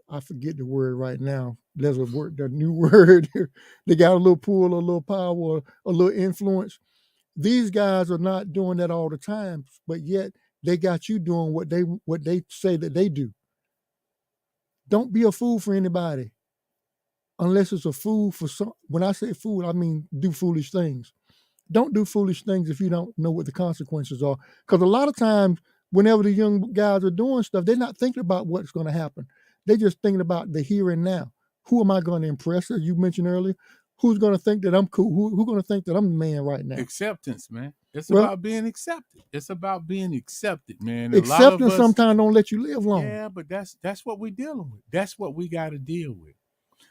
I forget the word right now. There's a word, the new word. They got a little pull, a little power, or a little influence. These guys are not doing that all the time, but yet they got you doing what they say that they do. Don't be a fool for anybody. Unless it's a fool for some. When I say fool, I mean do foolish things. Don't do foolish things if you don't know what the consequences are. Because a lot of times, whenever the young guys are doing stuff, they're not thinking about what's going to happen. They're just thinking about the here and now. Who am I going to impress, as you mentioned earlier? Who's going to think that I'm cool? Who's going to think that I'm the man right now? Acceptance, man. It's about being accepted. It's about being accepted, man. Acceptance sometimes don't let you live long. Yeah, but that's what we're dealing with. That's what we got to deal with.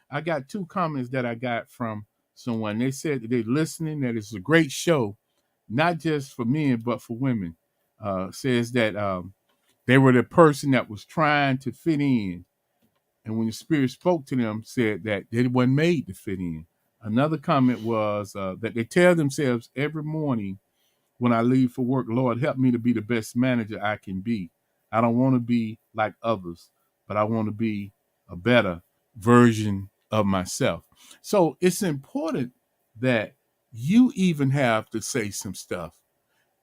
I got 2 comments that I got from someone. They said that they're listening, that it's a great show, not just for men, but for women. Says that they were the person that was trying to fit in. And when the Spirit spoke to them, said that they weren't made to fit in. Another comment was that they tell themselves every morning when I leave for work, Lord, help me to be the best manager I can be. I don't want to be like others, but I want to be a better version of myself. So it's important that you even have to say some stuff.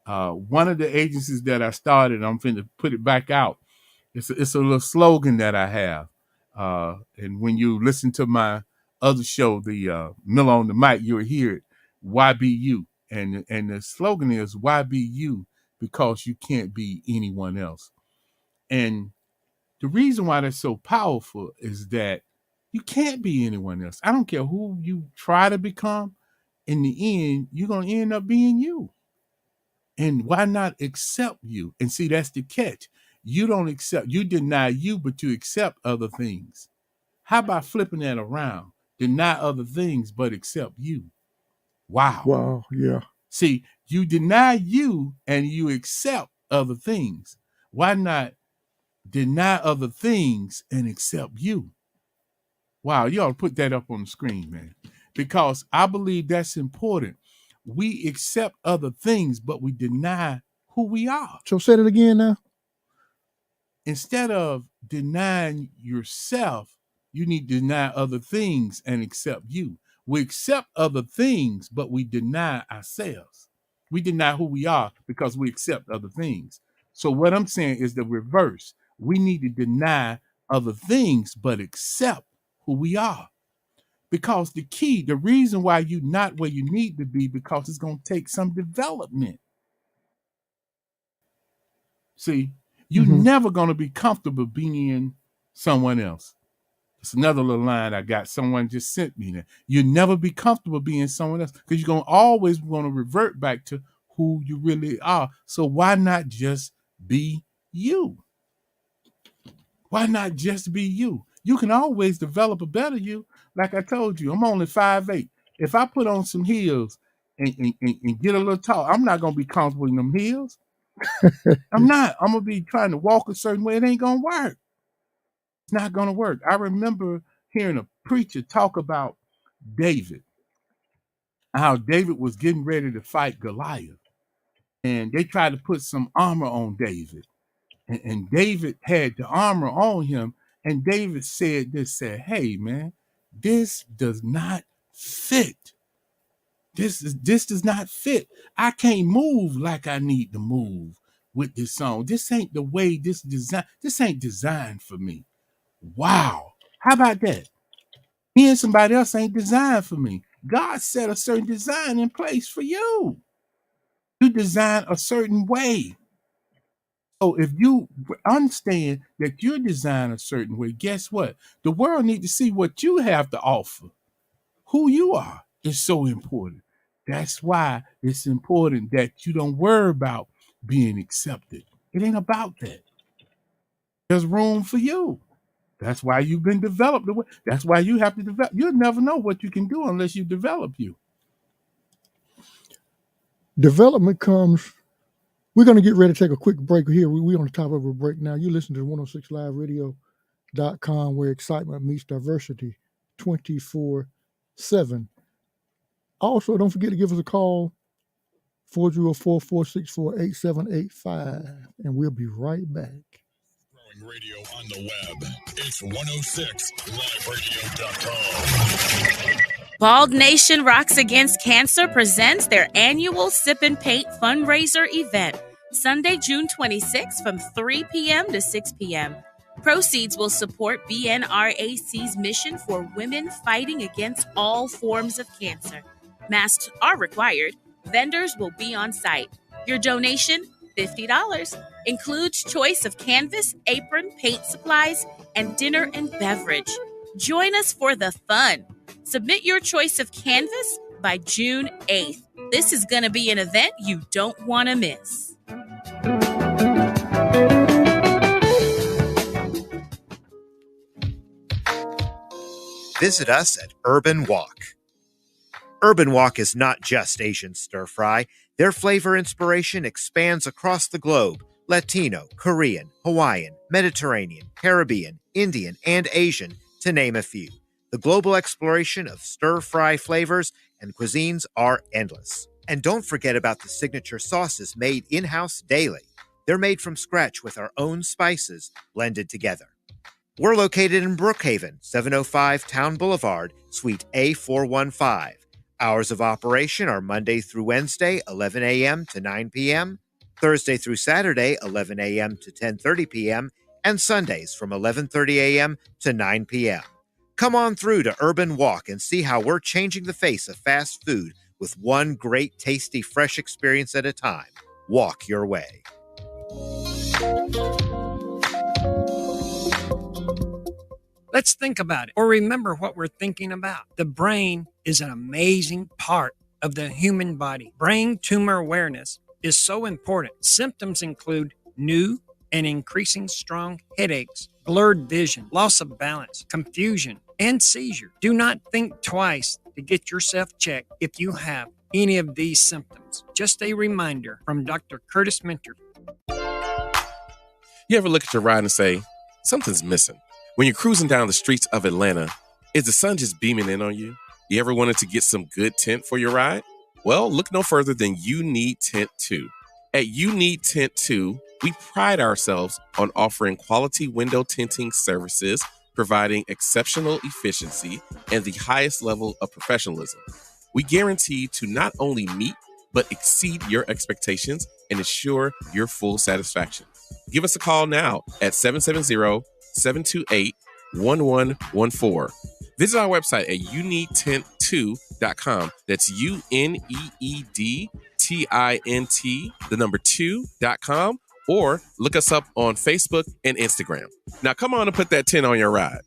One of the agencies that I started, I'm going to put it back out. It's a little slogan that I have. And when you listen to my other show, the Miller on the Mic, you'll hear it. Why be you? And the slogan is, why be you? Because you can't be anyone else. And the reason why that's so powerful is that you can't be anyone else. I don't care who you try to become. In the end, you're going to end up being you. And why not accept you? And see, that's the catch. You don't accept, you deny you, but you accept other things. How about flipping that around? Deny other things, but accept you. Wow. Wow, yeah. See, you deny you and you accept other things. Why not deny other things and accept you? Wow, you ought to put that up on the screen, man. Because I believe that's important. We accept other things, but we deny who we are. So say it again now. Instead of denying yourself, you need to deny other things and accept you. We accept other things, but we deny ourselves. We deny who we are because we accept other things. So what I'm saying is the reverse. We need to deny other things, but accept who we are. Because the reason why you're not where you need to be, because it's going to take some development. See, you're never going to be comfortable being someone else. It's another little line I got. Someone just sent me that. You'll never be comfortable being someone else because you're going to always want to revert back to who you really are. So why not just be you? Why not just be you? You can always develop a better you. Like I told you, I'm only 5'8". If I put on some heels and get a little tall, I'm not going to be comfortable in them heels. I'm not. I'm going to be trying to walk a certain way. It ain't going to work. It's not going to work. I remember hearing a preacher talk about David, how David was getting ready to fight Goliath. And they tried to put some armor on David. And David had the armor on him. And David said, hey, man, this does not fit. This does not fit. I can't move like I need to move with this song. This ain't the way this ain't designed for me. Wow. How about that? Me and somebody else ain't designed for me. God set a certain design in place for you. You design a certain way. So if you understand that you're designed a certain way, guess what? The world needs to see what you have to offer. Who you are is so important. That's why it's important that you don't worry about being accepted. It ain't about that. There's room for you. That's why you've been developed. That's why you have to develop. You'll never know what you can do unless you develop you. Development comes. We're going to get ready to take a quick break here. We're on the top of a break now. You listen to 106liveradio.com, where excitement meets diversity 24/7. Also, don't forget to give us a call, 404-464-8785, and we'll be right back. Radio on the web. It's 106liveradio.com. Bald Nation Rocks Against Cancer presents their annual Sip and Paint fundraiser event, Sunday, June 26th from 3 p.m. to 6 p.m. Proceeds will support BNRAC's mission for women fighting against all forms of cancer. Masks are required. Vendors will be on site. Your donation, $50, includes choice of canvas, apron, paint supplies, and dinner and beverage. Join us for the fun. Submit your choice of canvas by June 8th. This is going to be an event you don't want to miss. Visit us at Urban Walk. Urban Walk is not just Asian stir fry. Their flavor inspiration expands across the globe: Latino, Korean, Hawaiian, Mediterranean, Caribbean, Indian, and Asian, to name a few. The global exploration of stir-fry flavors and cuisines are endless. And don't forget about the signature sauces made in-house daily. They're made from scratch with our own spices blended together. We're located in Brookhaven, 705 Town Boulevard, Suite A415. Hours of operation are Monday through Wednesday, 11 a.m. to 9 p.m., Thursday through Saturday, 11 a.m. to 10:30 p.m., and Sundays from 11:30 a.m. to 9 p.m. Come on through to Urban Walk and see how we're changing the face of fast food with one great, tasty, fresh experience at a time. Walk your way. Let's think about it, or remember what we're thinking about. The brain is an amazing part of the human body. Brain tumor awareness is so important. Symptoms include new and increasing strong headaches, blurred vision, loss of balance, confusion, and seizure. Do not think twice to get yourself checked if you have any of these symptoms. Just a reminder from Dr. Curtis Minter. You ever look at your ride and say, something's missing? When you're cruising down the streets of Atlanta, is the sun just beaming in on you? You ever wanted to get some good tint for your ride? Well, look no further than You Need Tint 2. At You Need Tint 2, we pride ourselves on offering quality window tinting services, providing exceptional efficiency and the highest level of professionalism. We guarantee to not only meet, but exceed your expectations and ensure your full satisfaction. Give us a call now at 770-728-1114. Visit our website at youneedtint2.com. That's UNEEDTINT2.com, or look us up on Facebook and Instagram. Now come on and put that tint on your ride.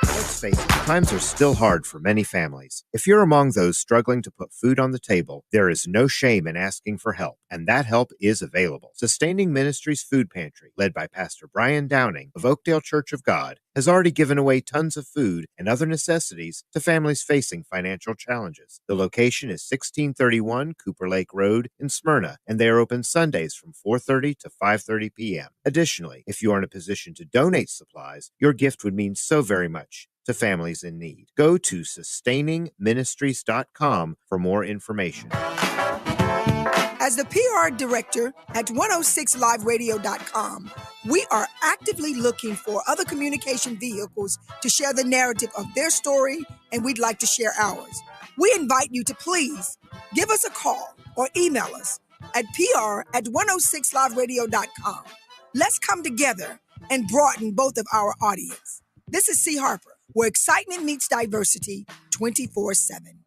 Let's face it, times are still hard for many families. If you're among those struggling to put food on the table, there is no shame in asking for help, and that help is available. Sustaining Ministries Food Pantry, led by Pastor Brian Downing of Oakdale Church of God, has already given away tons of food and other necessities to families facing financial challenges. The location is 1631 Cooper Lake Road in Smyrna, and they are open Sundays from 4:30 to 5:30 p.m. Additionally, if you are in a position to donate supplies, your gift would mean so very much to families in need. Go to sustainingministries.com for more information. As the PR director at 106liveradio.com, we are actively looking for other communication vehicles to share the narrative of their story, and we'd like to share ours. We invite you to please give us a call or email us at PR@106liveradio.com. Let's come together and broaden both of our audience. This is C. Harper, where excitement meets diversity 24/7.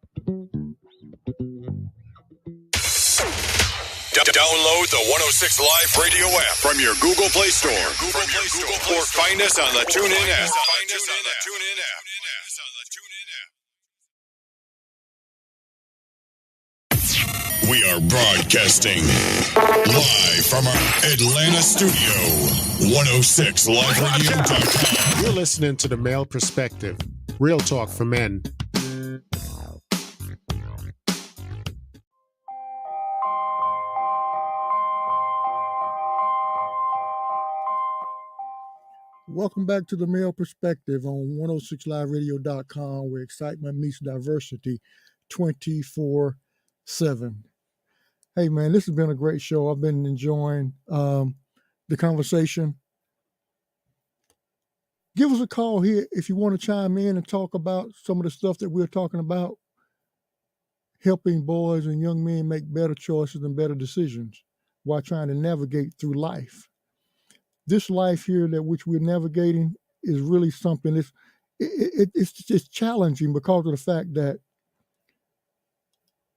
Download the 106 Live Radio app from your Google Play Store. Or find us on the TuneIn app. We are broadcasting live from our Atlanta studio. 106liveradio.com. You're listening to The Male Perspective, real talk for men. Welcome back to The Male Perspective on 106liveradio.com, where excitement meets diversity 24/7. Hey, man, this has been a great show. I've been enjoying the conversation. Give us a call here if you want to chime in and talk about some of the stuff that we're talking about, helping boys and young men make better choices and better decisions while trying to navigate through life. This life here that which we're navigating is really something. It's just challenging because of the fact that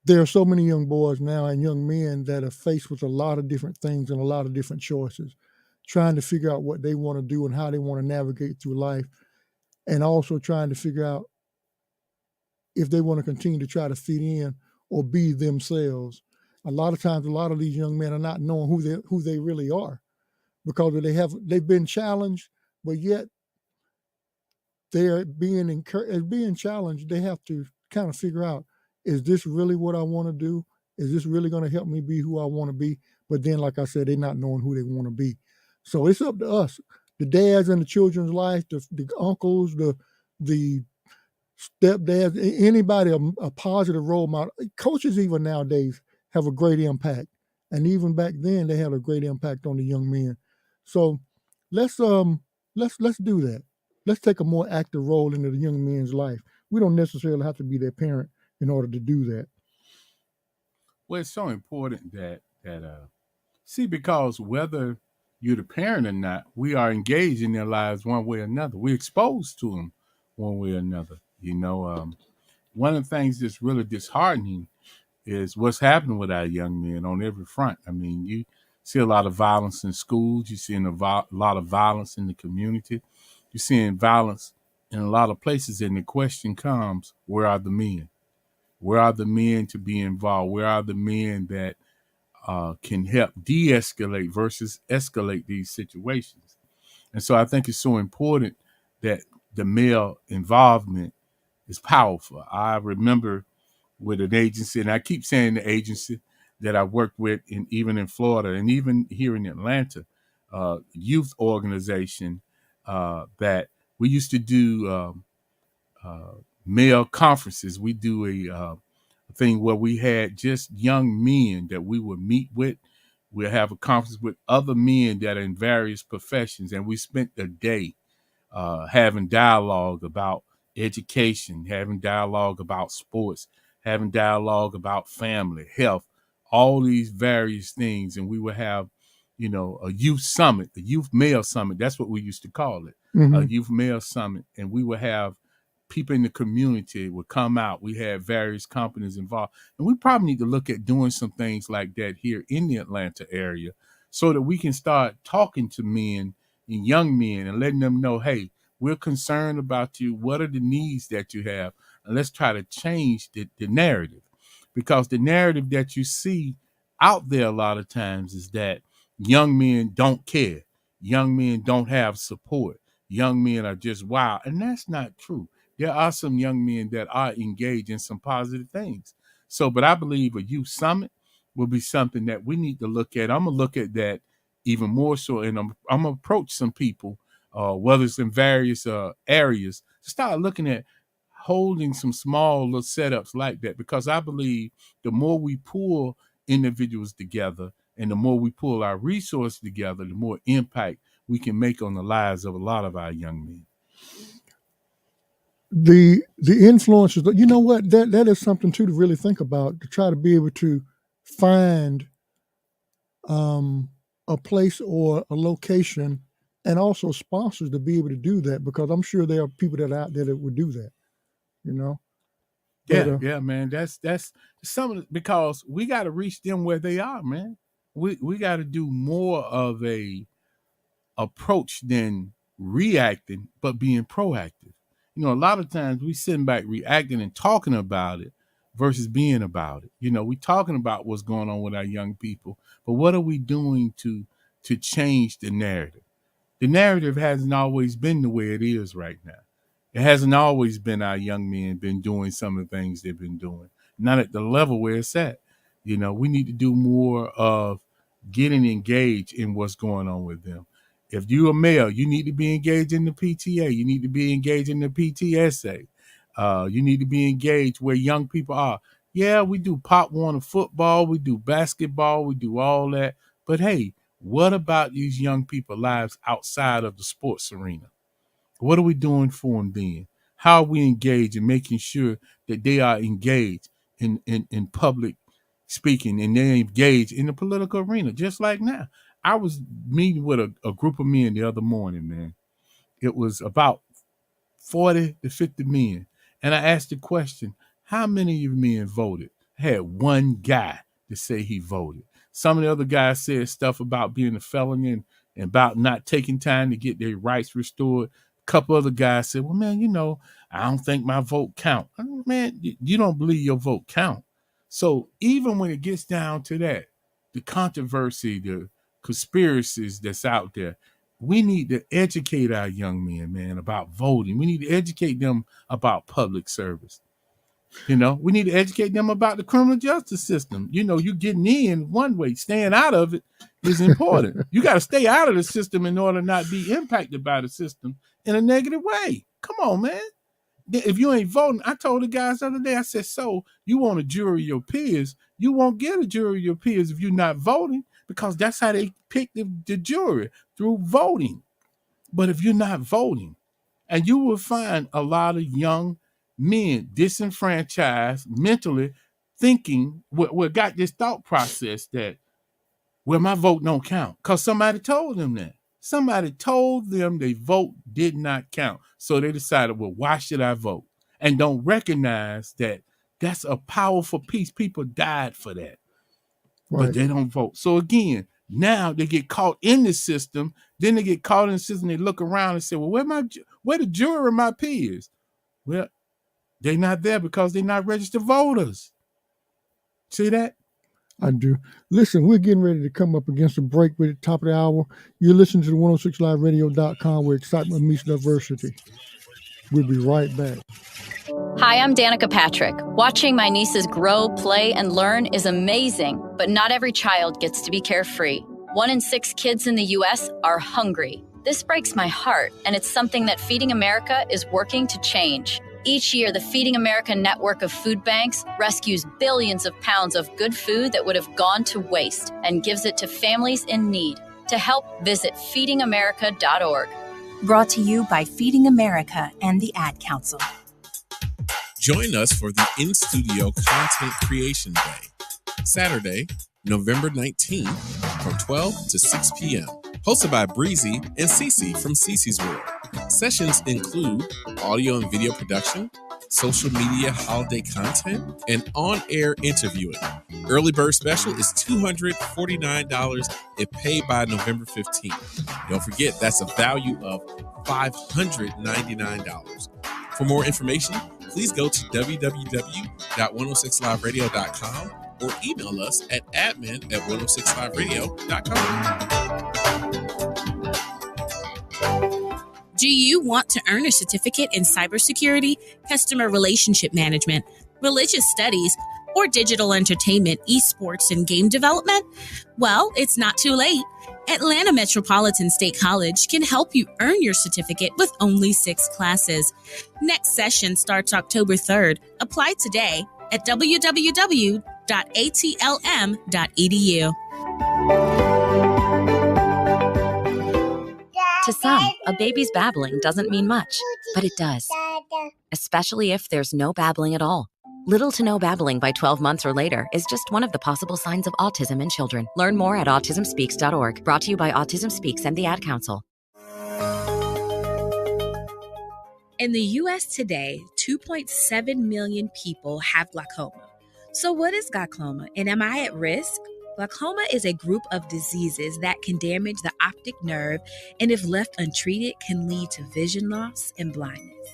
there are so many young boys now and young men that are faced with a lot of different things and a lot of different choices, trying to figure out what they want to do and how they want to navigate through life, and also trying to figure out if they want to continue to try to fit in or be themselves. A lot of times, a lot of these young men are not knowing who they really are, because they've been challenged, but yet they're being challenged. They have to kind of figure out, is this really what I want to do? Is this really going to help me be who I want to be? But then, like I said, they're not knowing who they want to be. So it's up to us, the dads in the children's life, the uncles, the stepdads, anybody, a positive role model. Coaches even nowadays have a great impact. And even back then, they had a great impact on the young men. So let's do that. Let's take a more active role into the young men's life. We don't necessarily have to be their parent in order to do that. Well, it's so important that because whether you're the parent or not, we are engaged in their lives one way or another. We're exposed to them one way or another. You know, one of the things that's really disheartening is what's happening with our young men on every front. I mean, you see a lot of violence in schools. You're seeing a lot of violence in the community. You're seeing violence in a lot of places. And the question comes, where are the men? Where are the men to be involved? Where are the men that can help de-escalate versus escalate these situations? And so I think it's so important that the male involvement is powerful. I remember with an agency, and I keep saying the agency that I worked with, even in Florida and even here in Atlanta, youth organization that we used to do male conferences. We do a thing where we had just young men that we would meet with. We'll have a conference with other men that are in various professions, and we spent a day having dialogue about education, having dialogue about sports, having dialogue about family, health, all these various things. And we would have, a youth summit, a youth male summit. That's what we used to call it, a youth male summit. And we would have people in the community would come out. We had various companies involved. And we probably need to look at doing some things like that here in the Atlanta area so that we can start talking to men and young men and letting them know, hey, we're concerned about you. What are the needs that you have? And let's try to change the narrative, because the narrative that you see out there a lot of times is that young men don't care. Young men don't have support. young men are just wild. And that's not true. There are some young men that are engaged in some positive things. So, but I believe a youth summit will be something that we need to look at. I'm going to look at that even more so. And I'm going to approach some people, whether it's in various areas, to start looking at holding some small little setups like that, because I believe the more we pull individuals together and the more we pull our resources together, the more impact we can make on the lives of a lot of our young men. The influences, you know what, that is something too to really think about, to try to be able to find a place or a location, and also sponsors to be able to do that, because I'm sure there are people that are out there that would do that, you know. But, Yeah, man. That's some of the, because we got to reach them where they are, man. We got to do more of a approach than reacting, but being proactive. You know, a lot of times we sitting back reacting and talking about it versus being about it. You know, we talking about what's going on with our young people, but what are we doing to change the narrative? The narrative hasn't always been the way it is right now. It hasn't always been our young men been doing some of the things they've been doing, not at the level where it's at. You know, we need to do more of getting engaged in what's going on with them. If you're a male, you need to be engaged in the PTA. You need to be engaged in the PTSA. You need to be engaged where young people are. Yeah, we do Pop Warner football. We do basketball. We do all that. But hey, what about these young people's lives outside of the sports arena? What are we doing for them then? How are we engaged in making sure that they are engaged in public speaking and they're engaged in the political arena? Just like now. I was meeting with a group of men the other morning, man. It was about 40 to 50 men. And I asked the question, how many of you men voted? I had one guy to say he voted. Some of the other guys said stuff about being a felon and about not taking time to get their rights restored. A couple other guys said, well, man, you know, I don't think my vote count. Man, you don't believe your vote count. So even when it gets down to that, the controversy, the conspiracies that's out there, we need to educate our young men, man, about voting. We need to educate them about public service. You know, we need to educate them about the criminal justice system. You know, you getting in one way, staying out of it is important. You got to stay out of the system in order not to be impacted by the system in a negative way. Come on, man. If you ain't voting, I told the guys the other day, I said, so you want a jury of your peers. You won't get a jury of your peers if you're not voting, because that's how they pick the jury, through voting. But if you're not voting, and you will find a lot of young men disenfranchised mentally, thinking, well, got this thought process that, well, my vote don't count, because somebody told them that. Somebody told them their vote did not count. So they decided, well, why should I vote? And don't recognize that that's a powerful piece. People died for that. Right. But they don't vote. So again, now they get caught in the system. Then they get caught in the system. They look around and say, well, where the jury of my peers? Well, they're not there because they're not registered voters. See that? I do. Listen, we're getting ready to come up against a break with the top of the hour. You're listening to the 106liveradio.com, where excitement meets diversity. We'll be right back. Hi, I'm Danica Patrick. Watching my nieces grow, play, and learn is amazing, but not every child gets to be carefree. 1 in 6 kids in the U.S. are hungry. This breaks my heart, and it's something that Feeding America is working to change. Each year, the Feeding America network of food banks rescues billions of pounds of good food that would have gone to waste and gives it to families in need. To help, visit feedingamerica.org. Brought to you by Feeding America and the Ad Council. Join us for the In-Studio Content Creation Day, Saturday, November 19th from 12 to 6 p.m. Hosted by Breezy and Cece from Cece's World. Sessions include audio and video production, social media holiday content, and on-air interviewing. Early bird special is $249 if paid by November 15th. Don't forget, that's a value of $599. For more information, please go to www.106liveradio.com or email us at admin@106liveradio.com. Do you want to earn a certificate in cybersecurity, customer relationship management, religious studies, or digital entertainment, esports, and game development? Well, it's not too late. Atlanta Metropolitan State College can help you earn your certificate with only 6 classes. Next session starts October 3rd. Apply today at www.atlm.edu. To some, a baby's babbling doesn't mean much, but it does, especially if there's no babbling at all. Little to no babbling by 12 months or later is just one of the possible signs of autism in children. Learn more at autismspeaks.org. Brought to you by Autism Speaks and the Ad Council. In the U.S. today, 2.7 million people have glaucoma. So what is glaucoma, and am I at risk? Glaucoma is a group of diseases that can damage the optic nerve and, if left untreated, can lead to vision loss and blindness.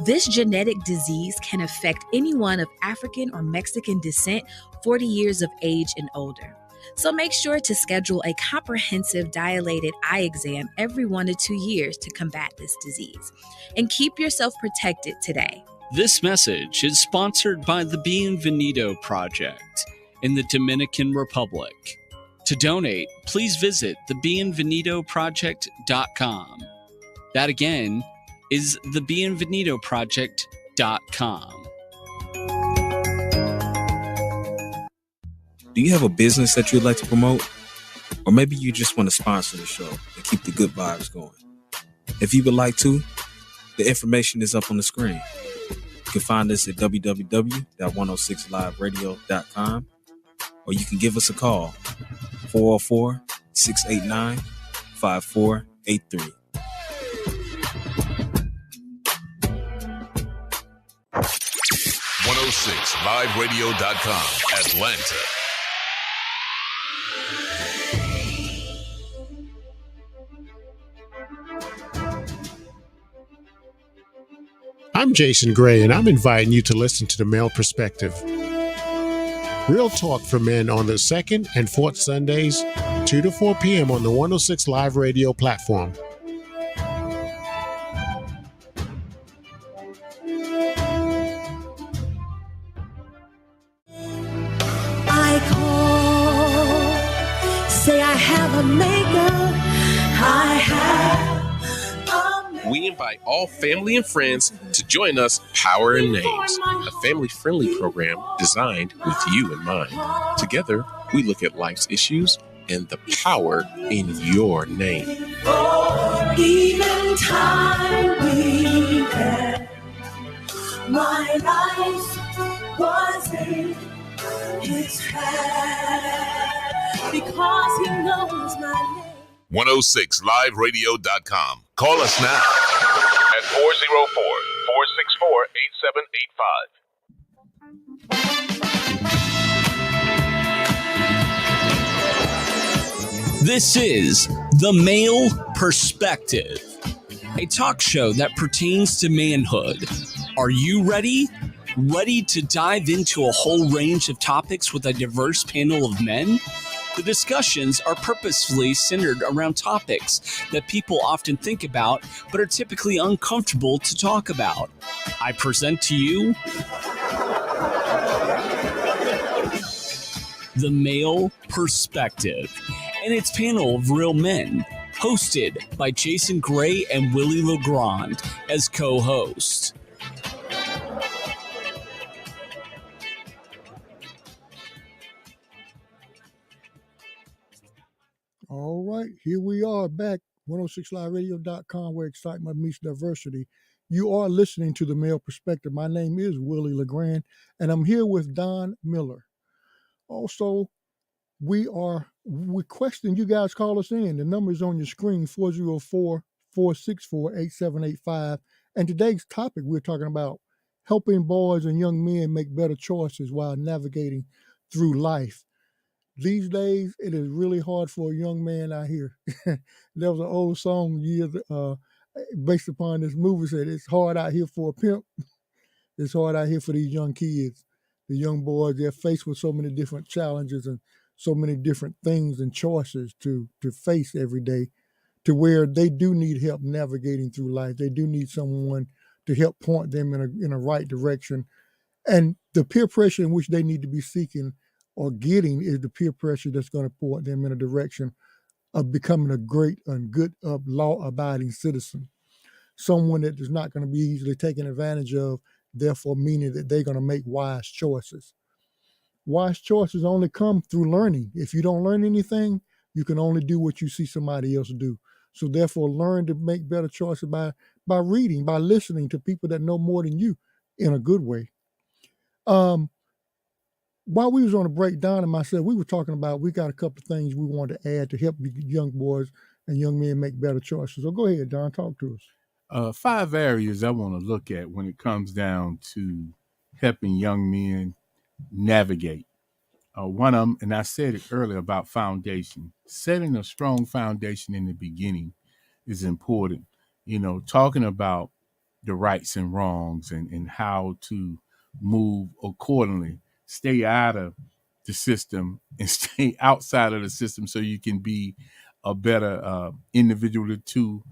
This genetic disease can affect anyone of African or Mexican descent 40 years of age and older. So make sure to schedule a comprehensive dilated eye exam every 1 to 2 years to combat this disease. And keep yourself protected today. This message is sponsored by the Bienvenido Project in the Dominican Republic. To donate, please visit thebienvenidoproject.com. That again is thebienvenidoproject.com. Do you have a business that you'd like to promote? Or maybe you just want to sponsor the show and keep the good vibes going. If you would like to, the information is up on the screen. You can find us at www.106liveradio.com, or you can give us a call, 404-689-5483. .106liveradio.com, Atlanta. I'm Jason Gray, and I'm inviting you to listen to The Male Perspective. Real talk for men on the second and fourth Sundays, 2 to 4 p.m. on the 106 Live Radio platform. I call, say I have a maker, I have. We invite all family and friends to join us, Power in Names, a family-friendly program designed with you in mind. Together, we look at life's issues and the power in your name. Even time we had, my life was in his hand, because he knows my name. 106liveradio.com. Call us now at 404-464-8785. This is The Male Perspective, a talk show that pertains to manhood. Are you ready? Ready to dive into a whole range of topics with a diverse panel of men? The discussions are purposefully centered around topics that people often think about but are typically uncomfortable to talk about. I present to you The Male Perspective and its panel of real men, hosted by Jason Gray and Willie LeGrand as co-hosts. All right, here we are back, 106liveradio.com, where excitement meets diversity. You are listening to The Male Perspective. My name is Willie LeGrand, and I'm here with Don Miller. Also, we are requesting you guys call us in. The number is on your screen, 404-464-8785. And today's topic, we're talking about helping boys and young men make better choices while navigating through life. These days, it is really hard for a young man out here. There was an old song years based upon this movie said, it's hard out here for a pimp. It's hard out here for these young kids. The young boys, they're faced with so many different challenges and so many different things and choices to face every day. to where they do need help navigating through life. They do need someone to help point them in a right direction. And the peer pressure in which they need to be seeking or getting is the peer pressure that's going to point them in a direction of becoming a great and good law-abiding citizen. Someone that is not going to be easily taken advantage of, therefore meaning that they're going to make wise choices. Wise choices only come through learning. If you don't learn anything, you can only do what you see somebody else do. So therefore, learn to make better choices by reading, by listening to people that know more than you in a good way. While we was on a break, Don and myself, we were talking about, we got a couple of things we wanted to add to help young boys and young men make better choices. So go ahead, Don, talk to us. 5 areas I want to look at when it comes down to helping young men navigate. One of them, and I said it earlier about foundation, setting a strong foundation in the beginning is important. Talking about the rights and wrongs and how to move accordingly, stay out of the system and stay outside of the system so you can be a better individual to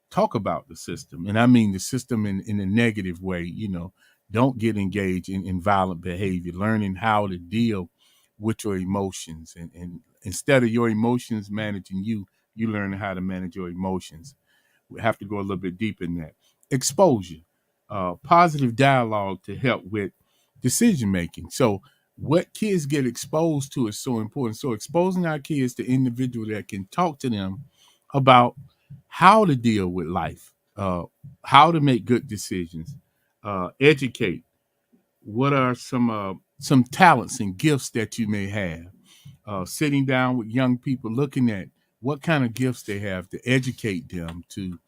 talk about the system. And I mean the system in a negative way. Don't get engaged in violent behavior, learning how to deal with your emotions. And instead of your emotions managing you, you learn how to manage your emotions. We have to go a little bit deep in that. Exposure, positive dialogue to help with decision making. So what kids get exposed to is so important. So exposing our kids to individuals that can talk to them about how to deal with life, how to make good decisions, educate. What are some talents and gifts that you may have? Sitting down with young people, looking at what kind of gifts they have to educate them, to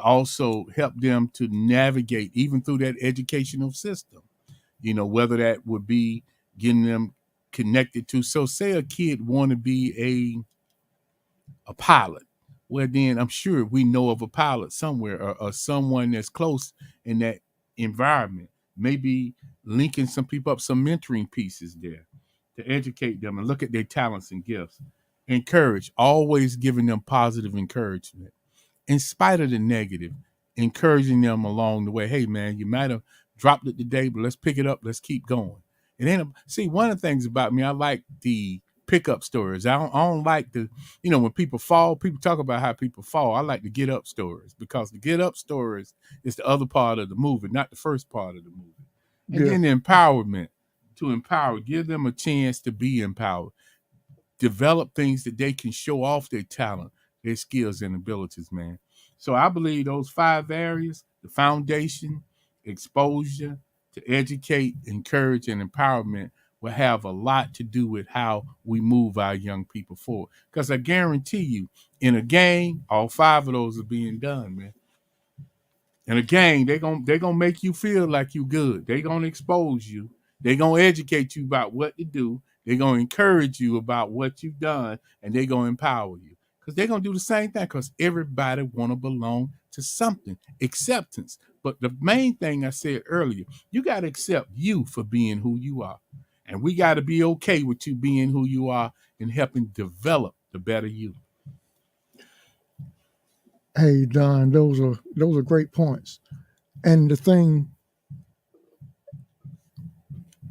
also help them to navigate even through that educational system. Whether that would be getting them connected to. So say a kid want to be a pilot. Well, then I'm sure we know of a pilot somewhere or someone that's close in that environment. Maybe linking some people up, some mentoring pieces there to educate them and look at their talents and gifts. Encourage, always giving them positive encouragement. In spite of the negative, encouraging them along the way. Hey, man, you might have dropped it today, but let's pick it up. Let's keep going. And then, see, one of the things about me, I like the pickup stories. I don't like when people fall, people talk about how people fall. I like the get up stories, because the get up stories is the other part of the movie, not the first part of the movie. And then the empowerment, to empower, give them a chance to be empowered, develop things that they can show off their talent, their skills and abilities, man. So I believe those 5 areas, the foundation, exposure, to educate, encourage, and empowerment, will have a lot to do with how we move our young people forward. Because I guarantee you, in a gang, all 5 of those are being done, man. In a gang, they're gonna make you feel like you good. They're gonna expose you. They're gonna educate you about what to do. They're gonna encourage you about what you've done, and they're gonna empower you. Because they're gonna do the same thing, because everybody wanna belong to something. Acceptance. But the main thing I said earlier, you gotta accept you for being who you are. And we gotta be okay with you being who you are and helping develop the better you. Hey, Don, those are great points. And the thing,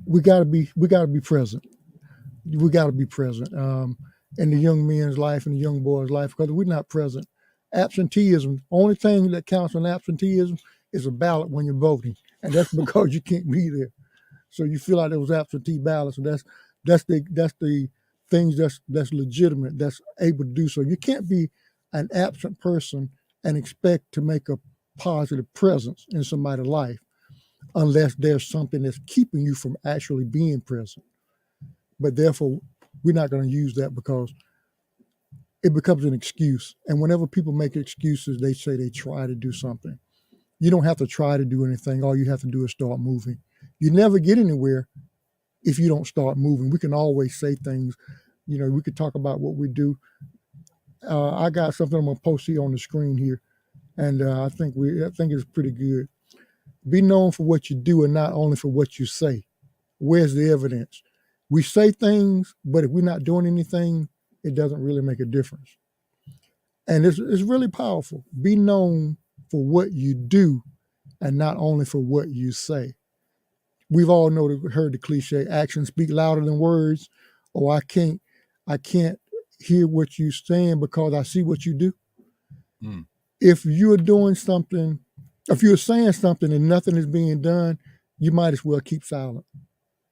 we gotta be present. We gotta be present in the young man's life and the young boy's life, because if we're not present, absenteeism, only thing that counts on absenteeism is a ballot when you're voting, and that's because you can't be there. So you feel like there was absentee ballots, and that's the things that's legitimate, that's able to do so. You can't be an absent person and expect to make a positive presence in somebody's life unless there's something that's keeping you from actually being present. But therefore, we're not going to use that, because it becomes an excuse. And whenever people make excuses, they say they try to do something. You don't have to try to do anything. All you have to do is start moving. You never get anywhere if you don't start moving. We can always say things. We could talk about what we do. I got something I'm going to post here on the screen here, and I think it's pretty good. Be known for what you do and not only for what you say. Where's the evidence? We say things, but if we're not doing anything, it doesn't really make a difference. And it's really powerful. Be known for what you do and not only for what you say. We've all heard the cliche, actions speak louder than words, or I can't hear what you're saying because I see what you do. Mm. If you're doing something, if you're saying something and nothing is being done, you might as well keep silent.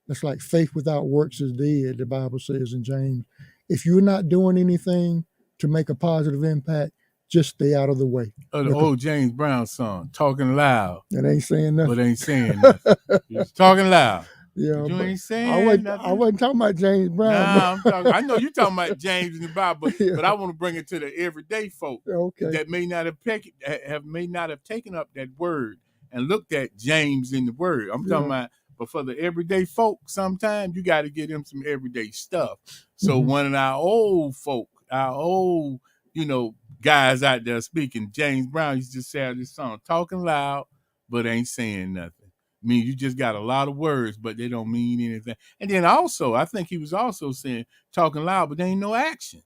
That's like faith without works is dead, the Bible says in James. If you're not doing anything to make a positive impact, just stay out of the way. The old James Brown song, talking loud. It ain't saying nothing. But ain't saying nothing. You're talking loud. Yeah, but you ain't saying nothing. I wasn't talking about James Brown. Nah, I know you're talking about James in the Bible, but I want to bring it to the everyday folk that may not have taken up that word and looked at James in the word. I'm talking about, but for the everyday folk, sometimes you got to get them some everyday stuff. So one of our old folk, our old, guys out there speaking, James Brown used to say this song, talking loud, but ain't saying nothing. I mean, you just got a lot of words, but they don't mean anything. And then also, I think he was also saying talking loud, but there ain't no action.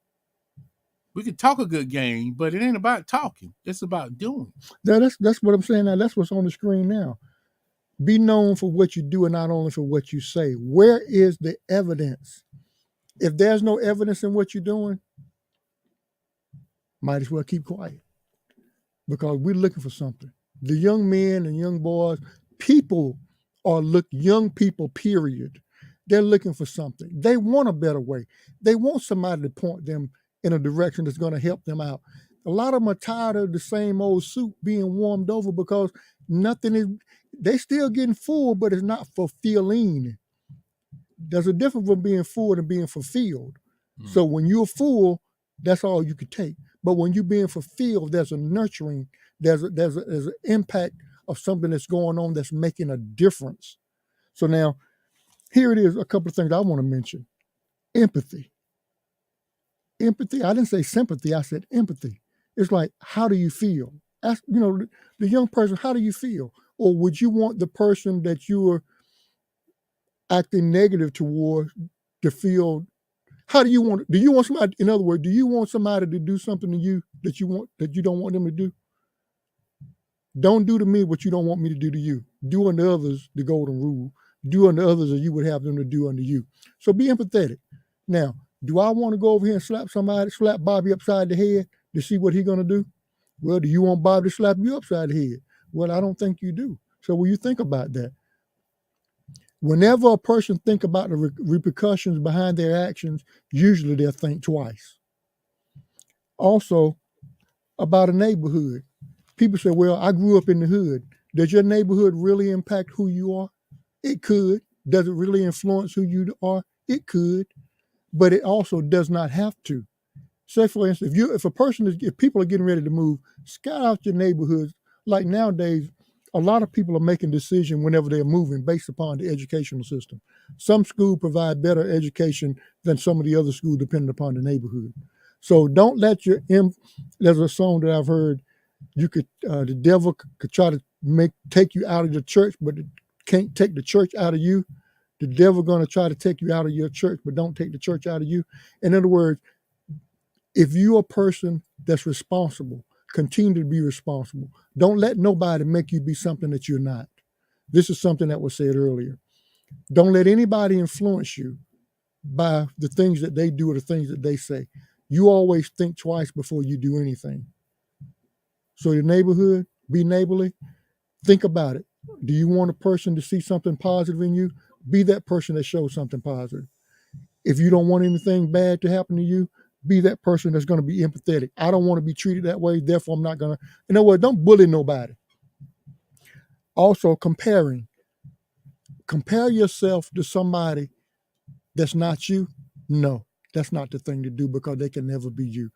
We can talk a good game, but it ain't about talking. It's about doing. That's what I'm saying now. That's what's on the screen now. Be known for what you do and not only for what you say. Where is the evidence? If there's no evidence in what you're doing, might as well keep quiet because we're looking for something. The young men and young boys, young people, period. They're looking for something. They want a better way. They want somebody to point them in a direction that's going to help them out. A lot of them are tired of the same old soup being warmed over because they still getting full, but it's not fulfilling. There's a difference from being full and being fulfilled. So when you're full, that's all you can take. But when you're being fulfilled, there's a nurturing, there's an impact of something that's going on that's making a difference. So now, here it is, a couple of things I want to mention. Empathy. Empathy, I didn't say sympathy, I said empathy. It's like, how do you feel? Ask, the young person, how do you feel? Or would you want the person that you are acting negative toward to feel, do you want somebody, in other words, do you want somebody to do something to you that you don't want them to do? Don't do to me what you don't want me to do to you. Do unto others the golden rule. Do unto others as you would have them to do unto you. So be empathetic. Now, do I want to go over here and slap Bobby upside the head to see what he's going to do? Well, do you want Bobby to slap you upside the head? Well, I don't think you do. So will you think about that? Whenever a person think about the repercussions behind their actions, usually they'll think twice. Also, about a neighborhood. People say, well, I grew up in the hood. Does your neighborhood really impact who you are? It could. Does it really influence who you are? It could. But it also does not have to. Say, for instance, if people are getting ready to move, scout out your neighborhoods. Like nowadays, a lot of people are making decisions whenever they're moving based upon the educational system. Some schools provide better education than some of the other schools depending upon the neighborhood. So don't let there's a song that I've heard, the devil could try to take you out of the church, but it can't take the church out of you. The devil going to try to take you out of your church, but don't take the church out of you. In other words, if you're a person that's responsible, continue to be responsible. Don't let nobody make you be something that you're not. This is something that was said earlier. Don't let anybody influence you by the things that they do or the things that they say. You always think twice before you do anything. So your neighborhood, be neighborly. Think about it. Do you want a person to see something positive in you? Be that person that shows something positive. If you don't want anything bad to happen to you, be that person that's going to be empathetic. I don't want to be treated that way, therefore I'm not going to. You know what? Don't bully nobody. Also, comparing. Compare yourself to somebody that's not you. No, that's not the thing to do because they can never be you.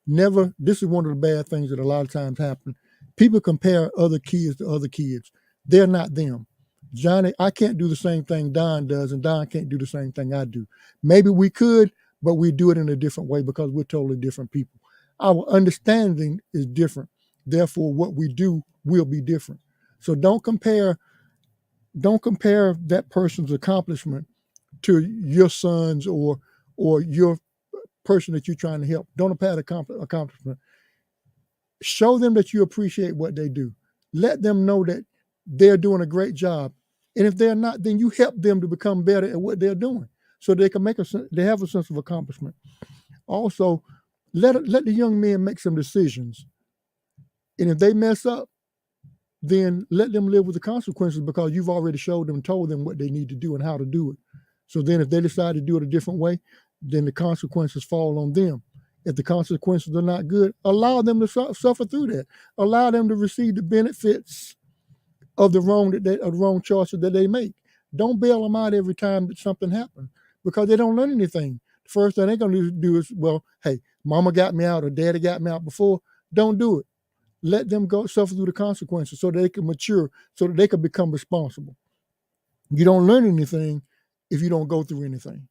Never. This is one of the bad things that a lot of times happen. People compare other kids to other kids. They're not them. Johnny, I can't do the same thing Don does, and Don can't do the same thing I do. Maybe we could, but we do it in a different way because we're totally different people. Our understanding is different. Therefore, what we do will be different. So don't compare that person's accomplishment to your son's or your person that you're trying to help. Don't compare the accomplishment. Show them that you appreciate what they do. Let them know that they're doing a great job. And if they're not, then you help them to become better at what they're doing so they can they have a sense of accomplishment. Also, let the young men make some decisions. And if they mess up, then let them live with the consequences because you've already showed them, told them what they need to do and how to do it. So then if they decide to do it a different way, then the consequences fall on them. If the consequences are not good, allow them to suffer through that. Allow them to receive the benefits of the wrong choices that they make. Don't bail them out every time that something happens because they don't learn anything. The first thing they're going to do is, well, hey, mama got me out or daddy got me out before. Don't do it. Let them go suffer through the consequences so that they can mature, so that they can become responsible. You don't learn anything if you don't go through anything.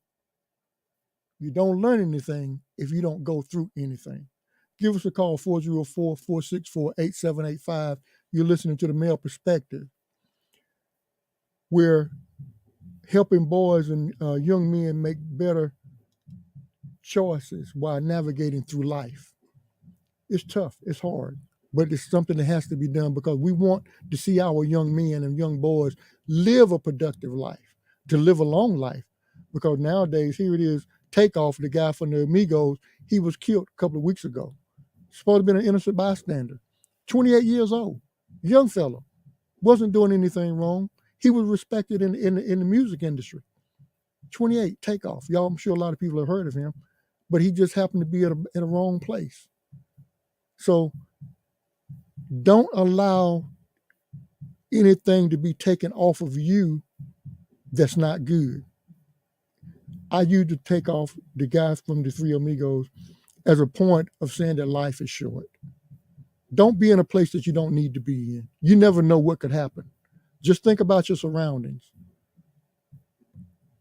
You don't learn anything if you don't go through anything. Give us a call, 404-464-8785. You're listening to The Male Perspective. We're helping boys and young men make better choices while navigating through life. It's tough. It's hard. But it's something that has to be done because we want to see our young men and young boys live a productive life, to live a long life. Because nowadays, here it is, Takeoff, the guy from the Amigos, he was killed a couple of weeks ago. Supposed to be an innocent bystander. 28 years old, young fellow, wasn't doing anything wrong. He was respected in the music industry. 28, Takeoff. Y'all, I'm sure a lot of people have heard of him, but he just happened to be in a wrong place. So don't allow anything to be taken off of you that's not good. I used to take off the guys from the Three Amigos as a point of saying that life is short. Don't be in a place that you don't need to be in. You never know what could happen. Just think about your surroundings.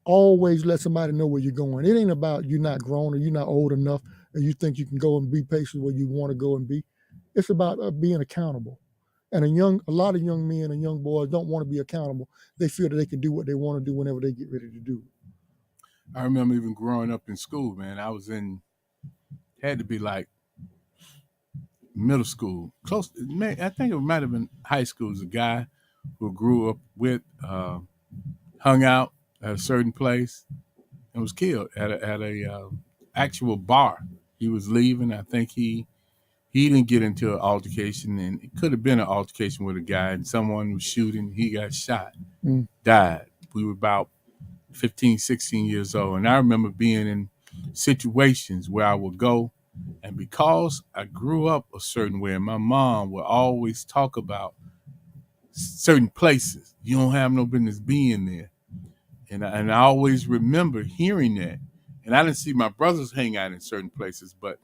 Always let somebody know where you're going. It ain't about you not grown or you're not old enough and you think you can go and be places where you want to go and be. It's about being accountable. And a lot of young men and young boys don't want to be accountable. They feel that they can do what they want to do whenever they get ready to do it. I remember even growing up in school, man. Had to be like middle school. Close, man, I think it might have been high school. It was a guy who grew up with, hung out at a certain place and was killed at a actual bar. He was leaving. I think he didn't get into an altercation, and it could have been an altercation with a guy, and someone was shooting. He got shot, died. We were about 15, 16 years old. And I remember being in situations where I would go, and because I grew up a certain way, and my mom would always talk about certain places, you don't have no business being there. And I always remember hearing that. And I didn't see my brothers hang out in certain places, but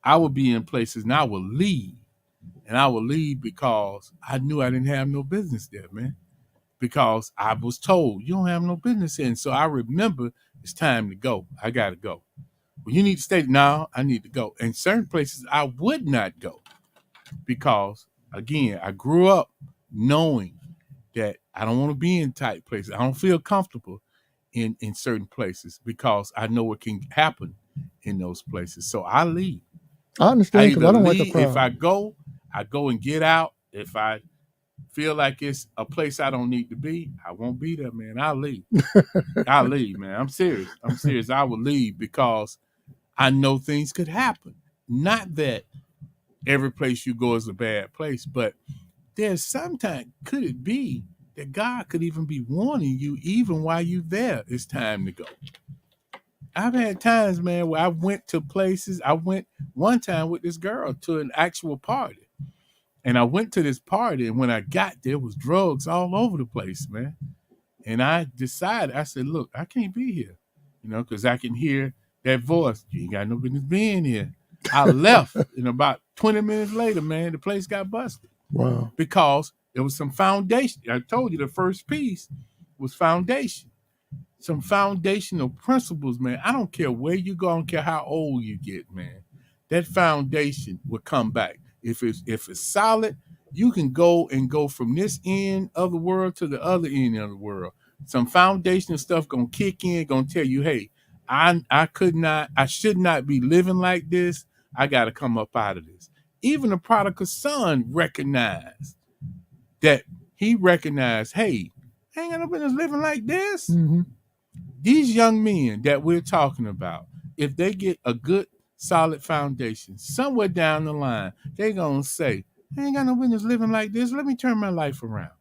I would be in places and I would leave. And I would leave because I knew I didn't have no business there, man. Because I was told, you don't have no business here. And so I remember it's time to go. I got to go. Well, you need to stay. No, I need to go. And certain places I would not go because, again, I grew up knowing that I don't want to be in tight places. I don't feel comfortable in certain places because I know what can happen in those places. So I leave. I understand because I don't like a crowd. If I go and get out. If I feel like it's a place I don't need to be, I won't be there, man. I'll leave. I'll leave, man. I'm serious. I will leave because I know things could happen. Not that every place you go is a bad place, but there's sometimes, could it be that God could even be warning you even while you're there, it's time to go. I've had times, man, where I went to places. I went one time with this girl to an actual party. And I went to this party, and when I got there, was drugs all over the place, man. And I decided, I said, look, I can't be here, because I can hear that voice. You ain't got no business being here. I left, and about 20 minutes later, man, the place got busted. Wow. Because there was some foundation. I told you the first piece was foundation. Some foundational principles, man. I don't care where you go. I don't care how old you get, man. That foundation will come back. If it's solid, you can go from this end of the world to the other end of the world. Some foundational stuff gonna kick in, gonna tell you, hey, I should not be living like this. I gotta come up out of this. Even the prodigal son recognized that hey, I ain't got no business living like this. Mm-hmm. These young men that we're talking about, if they get a good, solid foundation, somewhere down the line, they're going to say, I ain't got no business living like this. Let me turn my life around.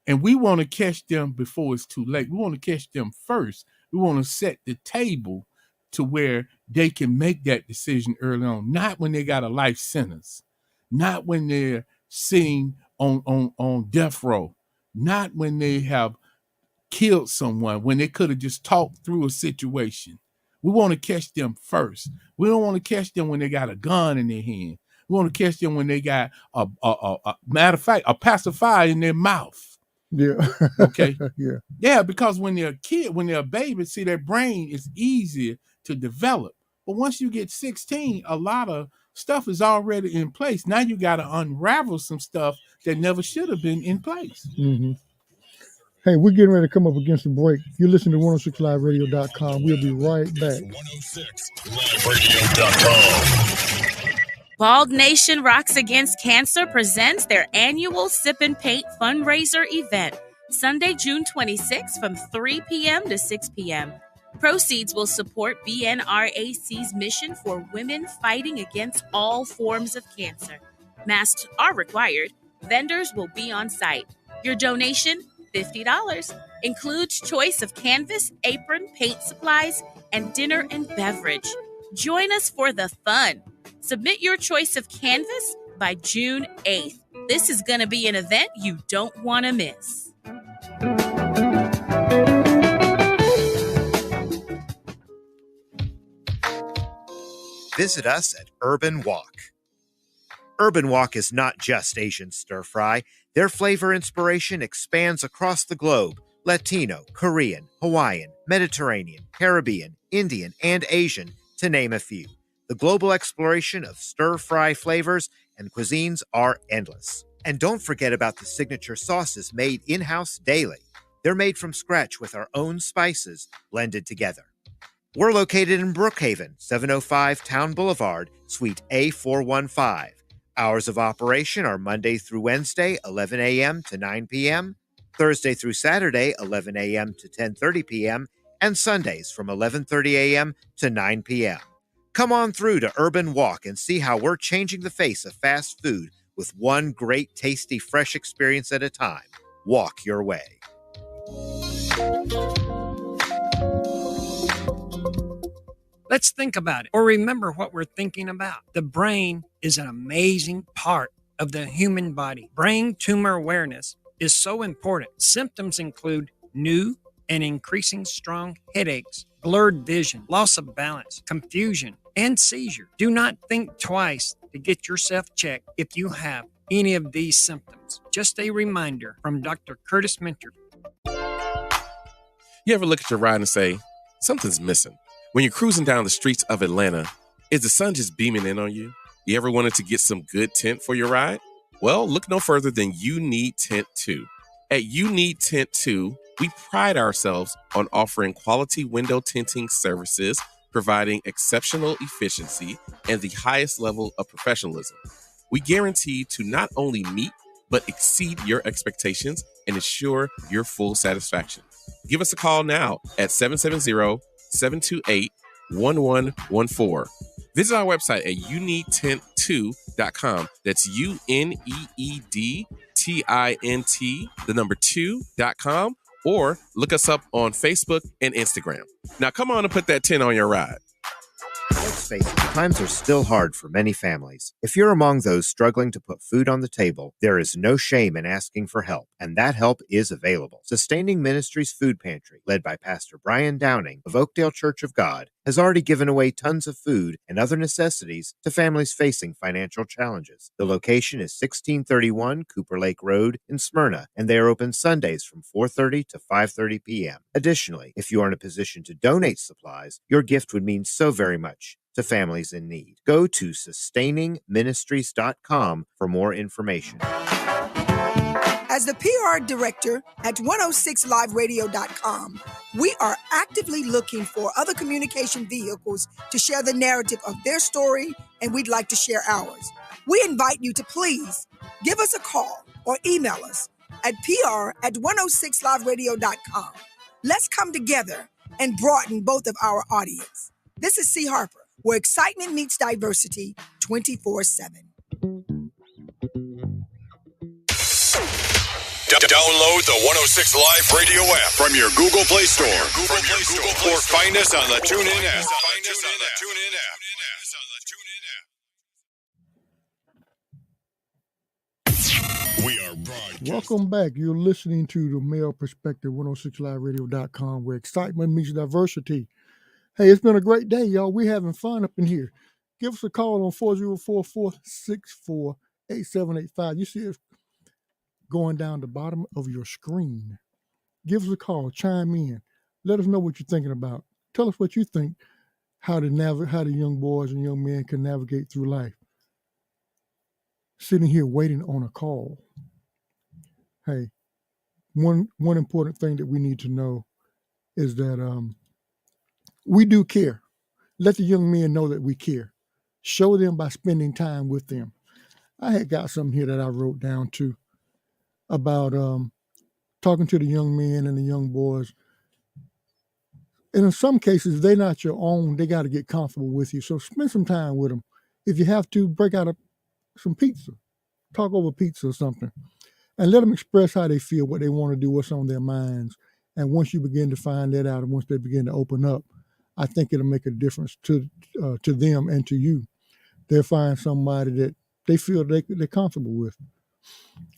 And we want to catch them before it's too late. We want to catch them first. We want to set the table to where they can make that decision early on, not when they got a life sentence, not when they're sitting on death row, not when they have killed someone, when they could have just talked through a situation. We want to catch them first. We don't want to catch them when they got a gun in their hand. We want to catch them when they got a matter of fact, a pacifier in their mouth. Yeah. Okay. Yeah. Yeah, because when they're a kid, when they're a baby, see, their brain is easier to develop. But once you get 16, a lot of stuff is already in place. Now you got to unravel some stuff that never should have been in place. Mm-hmm. Hey, we're getting ready to come up against the break. You're listening to 106liveradio.com. We'll be right back. 106liveradio.com. Bald Nation Rocks Against Cancer presents their annual Sip and Paint fundraiser event, Sunday, June 26th from 3 p.m. to 6 p.m. Proceeds will support BNRAC's mission for women fighting against all forms of cancer. Masks are required. Vendors will be on site. Your donation, $50, includes choice of canvas, apron, paint supplies, and dinner and beverage. Join us for the fun. Submit your choice of canvas by June 8th. This is going to be an event you don't want to miss. Visit us at Urban Walk. Urban Walk is not just Asian stir fry. Their flavor inspiration expands across the globe. Latino, Korean, Hawaiian, Mediterranean, Caribbean, Indian, and Asian, to name a few. The global exploration of stir-fry flavors and cuisines are endless. And don't forget about the signature sauces made in-house daily. They're made from scratch with our own spices blended together. We're located in Brookhaven, 705 Town Boulevard, Suite A415. Hours of operation are Monday through Wednesday, 11 a.m. to 9 p.m., Thursday through Saturday, 11 a.m. to 10:30 p.m., and Sundays from 11:30 a.m. to 9 p.m. Come on through to Urban Walk and see how we're changing the face of fast food with one great, tasty, fresh experience at a time. Walk your way. Let's think about it or remember what we're thinking about. The brain is an amazing part of the human body. Brain tumor awareness is so important. Symptoms include new and increasing strong headaches, blurred vision, loss of balance, confusion, and seizure. Do not think twice to get yourself checked if you have any of these symptoms. Just a reminder from Dr. Curtis Minter. You ever look at your ride and say, something's missing? When you're cruising down the streets of Atlanta, is the sun just beaming in on you? You ever wanted to get some good tint for your ride? Well, look no further than You Need Tint 2. At You Need Tint 2, we pride ourselves on offering quality window tinting services, providing exceptional efficiency and the highest level of professionalism. We guarantee to not only meet, but exceed your expectations and ensure your full satisfaction. Give us a call now at 770-728-1114. Visit our website at youneedtint2.com. That's UNEEDTINT2.com, or look us up on Facebook and Instagram. Now come on and put that tint on your ride. Let's face it, times are still hard for many families. If you're among those struggling to put food on the table, there is no shame in asking for help, and that help is available. Sustaining Ministries Food Pantry, led by Pastor Brian Downing of Oakdale Church of God, has already given away tons of food and other necessities to families facing financial challenges. The location is 1631 Cooper Lake Road in Smyrna, and they are open Sundays from 4:30 to 5:30 p.m. Additionally, if you are in a position to donate supplies, your gift would mean so very much to families in need. Go to sustainingministries.com for more information. As the PR director at 106liveradio.com, we are actively looking for other communication vehicles to share the narrative of their story and we'd like to share ours. We invite you to please give us a call or email us at pr@106liveradio.com. Let's come together and broaden both of our audience. This is C. Harper, where excitement meets diversity 24/7. Download the 106 Live Radio app from your Google Play Store. Or find us on the TuneIn app. We are broadcasting. Welcome back. You're listening to the Male Perspective, 106liveradio.com, where excitement meets diversity. Hey, it's been a great day, y'all. We're having fun up in here. Give us a call on 404-464-8785. You see it going down the bottom of your screen. Give us a call. Chime in. Let us know what you're thinking about. Tell us what you think, how the young boys and young men can navigate through life. Sitting here waiting on a call. Hey, one important thing that we need to know is that we do care. Let the young men know that we care. Show them by spending time with them. I had got something here that I wrote down too about talking to the young men and the young boys. And in some cases, they're not your own. They got to get comfortable with you. So spend some time with them. If you have to, break out some pizza. Talk over pizza or something. And let them express how they feel, what they want to do, what's on their minds. And once you begin to find that out and once they begin to open up, I think it'll make a difference to them and to you. They'll find somebody that they feel they're comfortable with.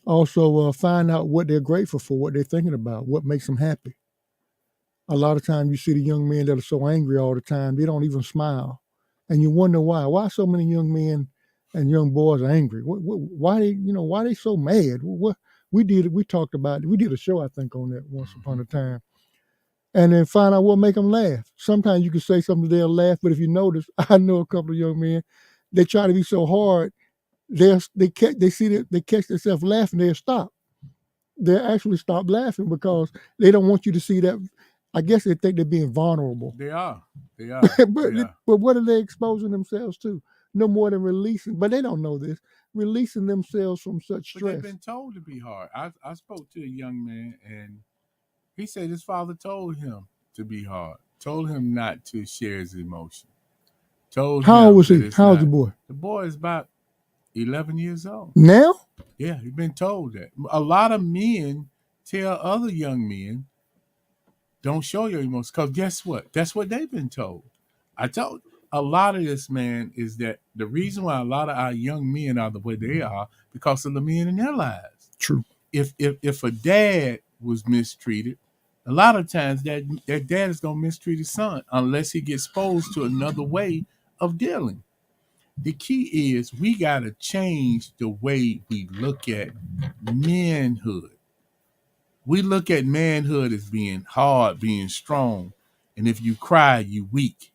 Also, find out what they're grateful for, what they're thinking about, what makes them happy. A lot of times you see the young men that are so angry all the time, they don't even smile. And you wonder why. Why so many young men and young boys are angry? Why they so mad? We did a show, I think, on that once upon a time. And then find out what make them laugh. Sometimes you can say something, they'll laugh, but if you notice, I know a couple of young men, they try to be so hard, they catch themselves laughing, they'll stop. They'll actually stop laughing because they don't want you to see that. I guess they think they're being vulnerable. They are. But what are they exposing themselves to? No more than releasing, but they don't know this, releasing themselves from such stress. But they've been told to be hard. I spoke to a young man, and he said his father told him to be hard, told him not to share his emotion. How old was he? How old's the boy? The boy is about 11 years old. Now? Yeah, he's been told that. A lot of men tell other young men, don't show your emotions, because guess what? That's what they've been told. I told a lot of this, man, is that the reason why a lot of our young men are the way they are because of the men in their lives. True. If a dad was mistreated, a lot of times that dad is going to mistreat his son unless he gets exposed to another way of dealing. The key is we got to change the way we look at manhood. We look at manhood as being hard, being strong. And if you cry, you weak.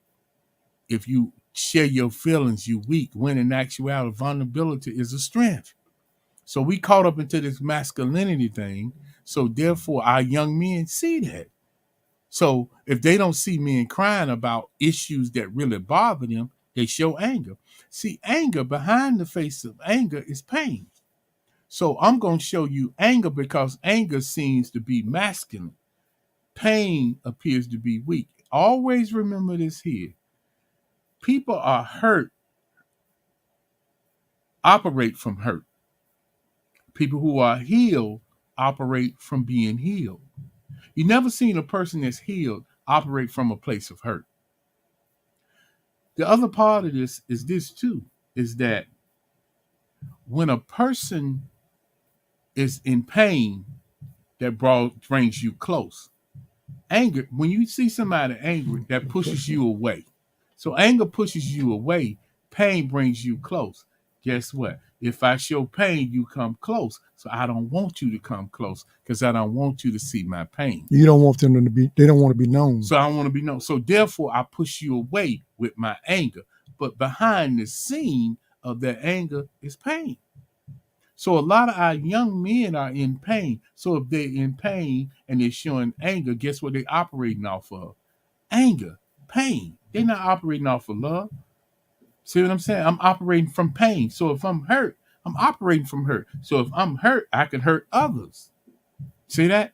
If you share your feelings, you weak. When in actuality, vulnerability is a strength. So we caught up into this masculinity thing. So therefore, our young men see that. So if they don't see men crying about issues that really bother them, they show anger. See, anger, behind the face of anger is pain. So I'm going to show you anger because anger seems to be masculine. Pain appears to be weak. Always remember this here. People are hurt, operate from hurt. People who are healed operate from being healed. You never seen a person that's healed operate from a place of hurt. The other part of this is this too, is that when a person is in pain, that brings you close. Anger, when you see somebody angry, that pushes you away. So anger pushes you away. Pain brings you close. Guess what? If I show pain, you come close. So I don't want you to come close because I don't want you to see my pain. You don't want them to be, they don't want to be known. So I want to be known. So therefore, I push you away with my anger. But behind the scene of that anger is pain. So a lot of our young men are in pain. So if they're in pain and they're showing anger, guess what they're operating off of? Anger, pain. They're not operating off of love. See what I'm saying? I'm operating from pain. So if I'm hurt, I'm operating from hurt. So if I'm hurt, I can hurt others. See that?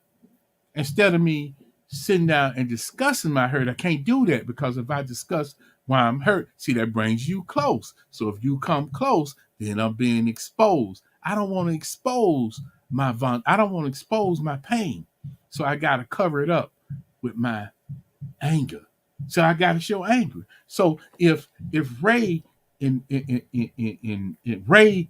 Instead of me sitting down and discussing my hurt, I can't do that, because if I discuss why I'm hurt, see, that brings you close. So if you come close, then I'm being exposed. I don't want to expose I don't want to expose my pain. So I got to cover it up with my anger. So I got to show anger. So if Ray and Ray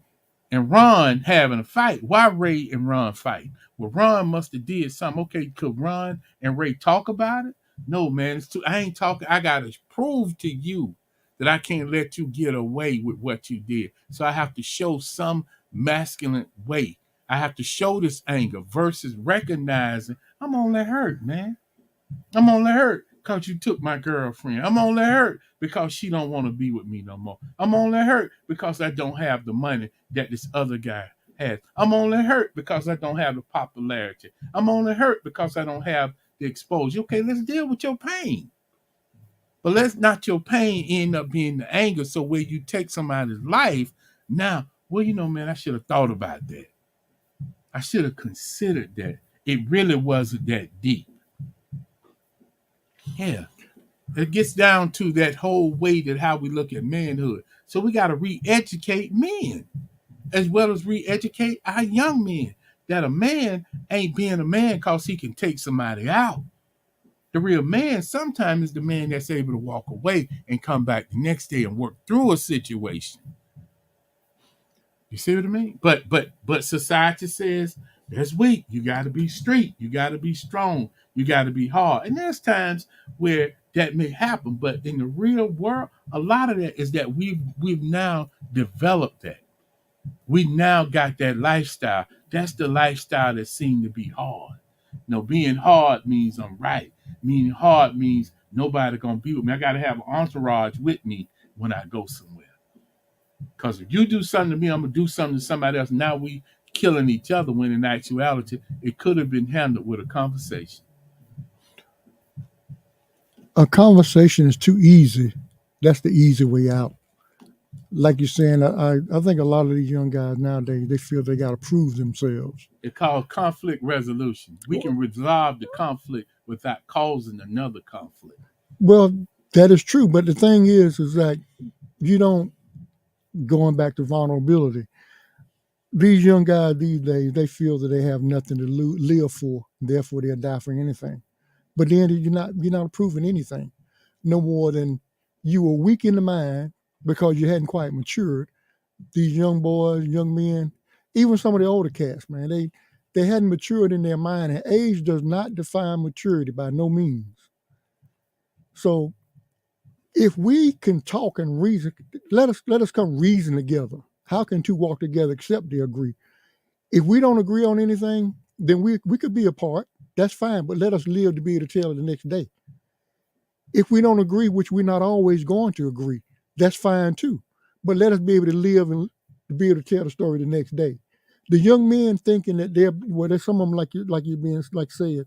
and Ron having a fight, why Ray and Ron fight? Well, Ron must have did something. Okay, could Ron and Ray talk about it? No, man, it's too. I ain't talking. I gotta prove to you that I can't let you get away with what you did. So I have to show some masculine way. I have to show this anger versus recognizing I'm only hurt, man. I'm only hurt because you took my girlfriend. I'm only hurt because she don't want to be with me no more. I'm only hurt because I don't have the money that this other guy has. I'm only hurt because I don't have the popularity. I'm only hurt because I don't have the exposure. Okay, let's deal with your pain. But let's not your pain end up being the anger. So where you take somebody's life, now, well, you know, man, I should have thought about that. I should have considered that. It really wasn't that deep. Yeah. It gets down to that whole way that how we look at manhood. So we got to re-educate men as well as re-educate our young men, that a man ain't being a man because he can take somebody out. The real man sometimes is the man that's able to walk away and come back the next day and work through a situation. You see what I mean? But society says that's weak. You got to be street. You got to be strong. You got to be hard. And there's times where that may happen, but in the real world, a lot of that is that we've now developed that. We now got that lifestyle. That's the lifestyle that seemed to be hard. No, being hard means I'm right. Being hard means nobody gonna be with me. I gotta have an entourage with me when I go somewhere. Because if you do something to me, I'm gonna do something to somebody else. Now we killing each other, when in actuality it could have been handled with a conversation. A conversation is too easy. That's the easy way out. Like you're saying, I think a lot of these young guys nowadays, they feel they got to prove themselves. It's called conflict resolution. We can resolve the conflict without causing another conflict. Well, that is true. But the thing is that you don't, going back to vulnerability, these young guys these days, they feel that they have nothing to live for. Therefore, they'll die for anything. But then you're not proving anything. No more than you were weak in the mind because you hadn't quite matured. These young boys, young men, even some of the older cats, man, they hadn't matured in their mind. And age does not define maturity by no means. So if we can talk and reason, let us come reason together. How can two walk together except they agree? If we don't agree on anything, then we could be apart. That's fine, but let us live to be able to tell it the next day. If we don't agree, which we're not always going to agree, that's fine too. But let us be able to live and to be able to tell the story the next day. The young men thinking that there's some of them like you're being like said,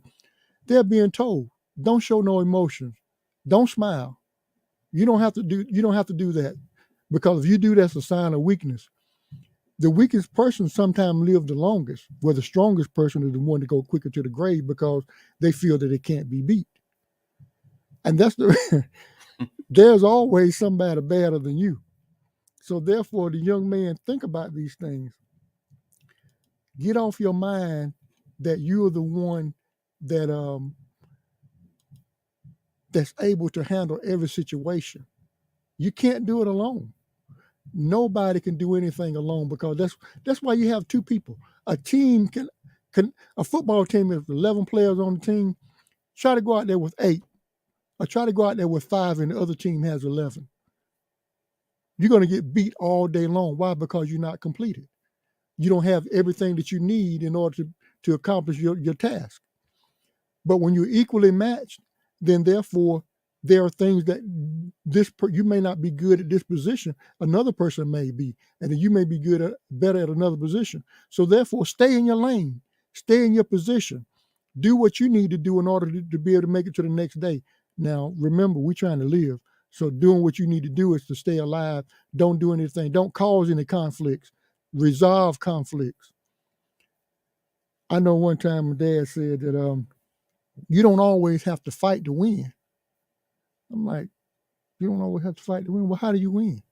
they're being told, don't show no emotions, don't smile. You don't have to do that, because if you do, that's a sign of weakness. The weakest person sometimes lives the longest, where the strongest person is the one to go quicker to the grave because they feel that it can't be beat. And that's there's always somebody better than you. So therefore, the young man, think about these things. Get off your mind that you're the one that that's able to handle every situation. You can't do it alone. Nobody can do anything alone, because that's why you have two people. A team can a football team is 11 players on the team. Try to go out there with 8, or try to go out there with 5, and the other team has 11. You're going to get beat all day long. Why? Because you're not completed. You don't have everything that you need in order to accomplish your task. But when you're equally matched, then therefore there are things that you may not be good at this position, another person may be, and then you may be better at another position. So therefore, stay in your lane, stay in your position, do what you need to do in order to be able to make it to the next day. Now, remember, we're trying to live. So doing what you need to do is to stay alive. Don't do anything. Don't cause any conflicts. Resolve conflicts. I know one time my dad said that you don't always have to fight to win. I'm like, you don't always have to fight to win. Well, how do you win?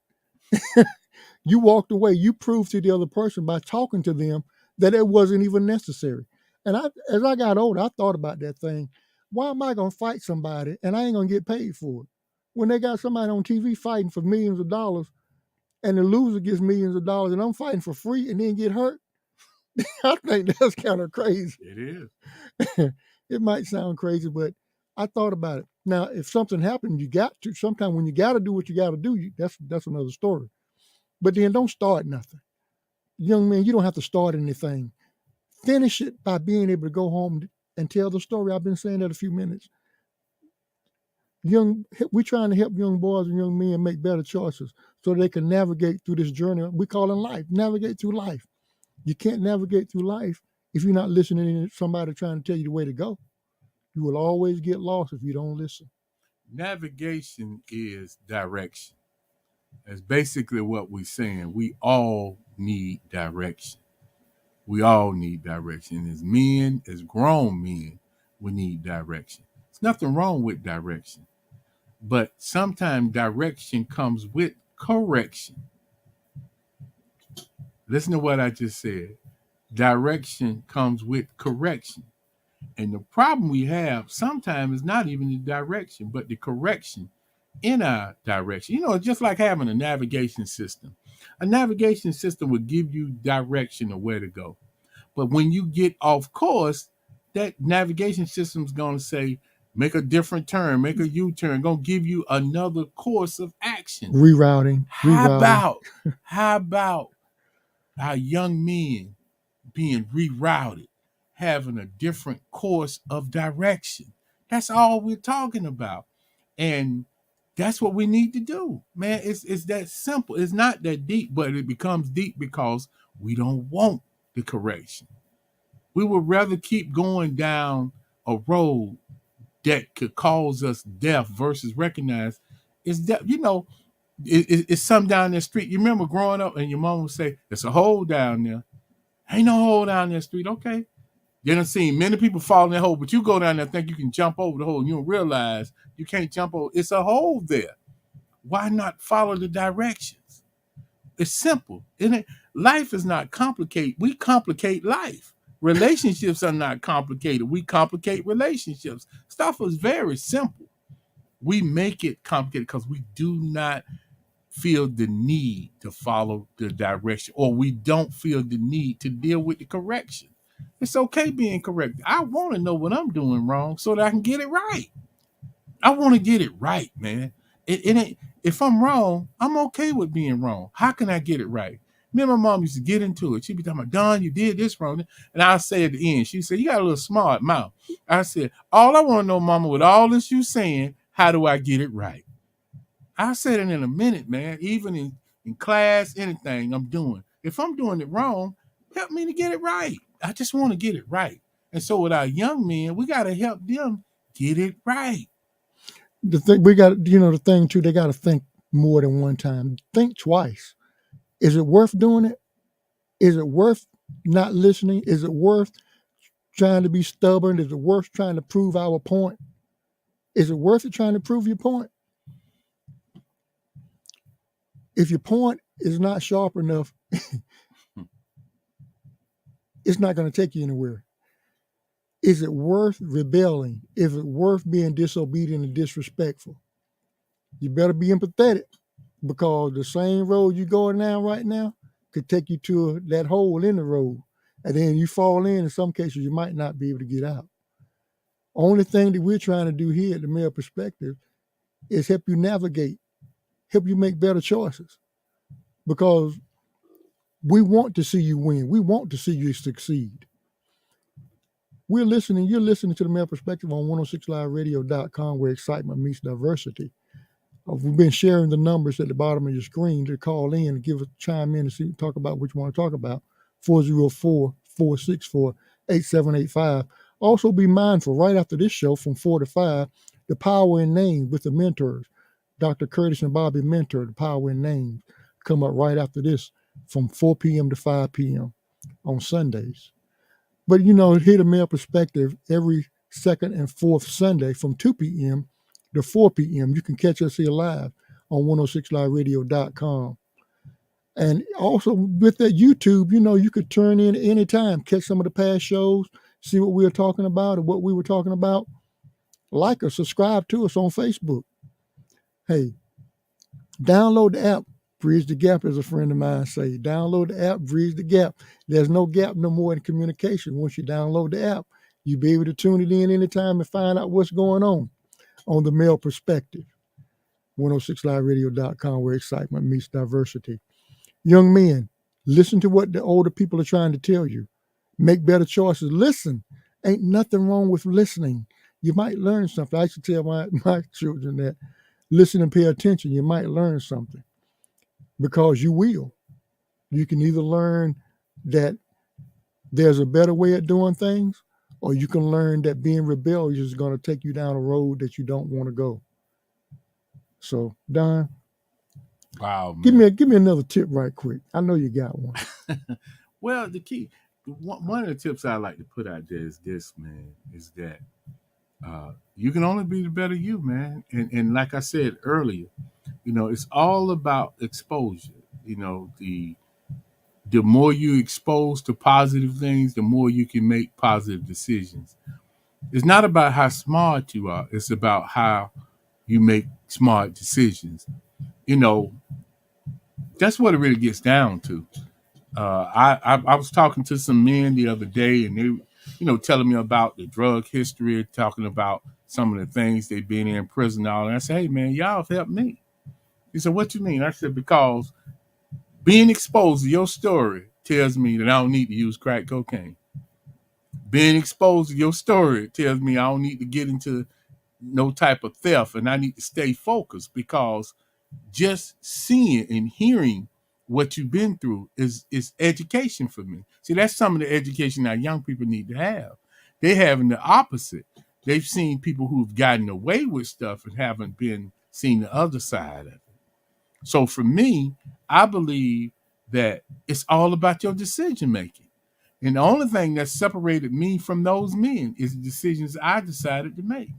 You walked away. You proved to the other person by talking to them that it wasn't even necessary. And as I got older, I thought about that thing. Why am I going to fight somebody and I ain't going to get paid for it? When they got somebody on TV fighting for millions of dollars and the loser gets millions of dollars and I'm fighting for free and then get hurt, I think that's kind of crazy. It is. It might sound crazy, but I thought about it. Now, if something happened, you got to. Sometimes when you got to do what you got to do, that's another story. But then don't start nothing. Young man, you don't have to start anything. Finish it by being able to go home and tell the story. I've been saying that a few minutes. We're trying to help young boys and young men make better choices so they can navigate through this journey we call in life. Navigate through life. You can't navigate through life if you're not listening to somebody trying to tell you the way to go. You will always get lost if you don't listen. Navigation is direction. That's basically what we're saying. We all need direction. We all need direction. As men, as grown men, we need direction. There's nothing wrong with direction. But sometimes direction comes with correction. Listen to what I just said. Direction comes with correction. And the problem we have sometimes is not even the direction, but the correction in our direction. It's just like having a navigation system. A navigation system will give you direction of where to go. But when you get off course, that navigation system is going to say, make a different turn, make a U-turn, going to give you another course of action. Rerouting. How about our young men being rerouted, having a different course of direction? That's all we're talking about. And that's what we need to do, man. It's that simple. It's not that deep, but it becomes deep because we don't want the correction. We would rather keep going down a road that could cause us death versus recognize it's death. It's something down the street. You remember growing up and your mom would say, "There's a hole down there." Ain't no hole down that street. Okay. You done seen many people fall in that hole, but you go down there and think you can jump over the hole and you don't realize you can't jump over. It's a hole there. Why not follow the directions? It's simple, isn't it? Life is not complicated. We complicate life. Relationships are not complicated. We complicate relationships. Stuff is very simple. We make it complicated because we do not feel the need to follow the direction, or we don't feel the need to deal with the correction. It's okay being corrected. I want to know what I'm doing wrong so that I can get it right. I want to get it right, man. It ain't, if I'm wrong, I'm okay with being wrong. How can I get it right? Me and my mom used to get into it. She'd be talking about, Don, you did this wrong. And I'll say at the end, she said, you got a little smart mouth. I said, all I want to know, mama, with all this you saying, how do I get it right? I'll say it in a minute, man. Even in class, anything I'm doing. If I'm doing it wrong, help me to get it right. I just want to get it right. And so with our young men, we got to help them get it right. The thing we got, the thing too, they got to think more than one time. Think twice. Is it worth doing it? Is it worth not listening? Is it worth trying to be stubborn? Is it worth trying to prove our point? Is it worth it trying to prove your point? If your point is not sharp enough, it's not going to take you anywhere. Is it worth rebelling? Is it worth being disobedient and disrespectful? You better be empathetic, because the same road you're going down right now could take you to that hole in the road. And then you fall in some cases, you might not be able to get out. Only thing that we're trying to do here at the Male Perspective is help you navigate, help you make better choices. Because we want to see you win. We want to see you succeed. You're listening to the Male Perspective on 106liveradio.com, where excitement meets diversity. We've been sharing the numbers at the bottom of your screen to call in and chime in and talk about what you want to talk about. 404-464-8785. Also be mindful, right after this show from 4 to 5, the Power in Name with the mentors. Dr. Curtis and Bobby Mentor, The Power in Names, come up right after this from 4 p.m. to 5 p.m. on Sundays. But, Hear the Male Perspective every second and fourth Sunday from 2 p.m. to 4 p.m. You can catch us here live on 106liveradio.com. And also with that YouTube, you could turn in anytime, catch some of the past shows, see what we were talking about or what we were talking about. Like us, subscribe to us on Facebook. Hey, download the app, Bridge the Gap, as a friend of mine say. Download the app, Bridge the Gap. There's no gap no more in communication. Once you download the app, you'll be able to tune it in anytime and find out what's going on the male perspective. 106liveradio.com, where excitement meets diversity. Young men, listen to what the older people are trying to tell you. Make better choices. Listen. Ain't nothing wrong with listening. You might learn something. I used to tell my children that listen and pay attention. You might learn something, because you will. You can either learn that there's a better way of doing things, or you can learn that being rebellious is going to take you down a road that you don't want to go. So, Don, wow, man. Give me another tip right quick. I know you got one. Well, the key, one of the tips I like to put out there is this, man, is that you can only be the better you, man. And like I said earlier, it's all about exposure. The more you expose to positive things, the more you can make positive decisions. It's not about how smart you are. It's about how you make smart decisions. That's what it really gets down to. I was talking to some men the other day, and they, telling me about the drug history, talking about some of the things they've been in prison and all. And I said, hey, man, y'all have helped me. He said, what you mean? I said, because being exposed to your story tells me that I don't need to use crack cocaine. Being exposed to your story tells me I don't need to get into no type of theft, and I need to stay focused, because just seeing and hearing what you've been through is education for me. See, that's some of the education our young people need to have. They're having the opposite. They've seen people who've gotten away with stuff and haven't seen the other side of it. So for me, I believe that it's all about your decision making. And the only thing that separated me from those men is the decisions I decided to make.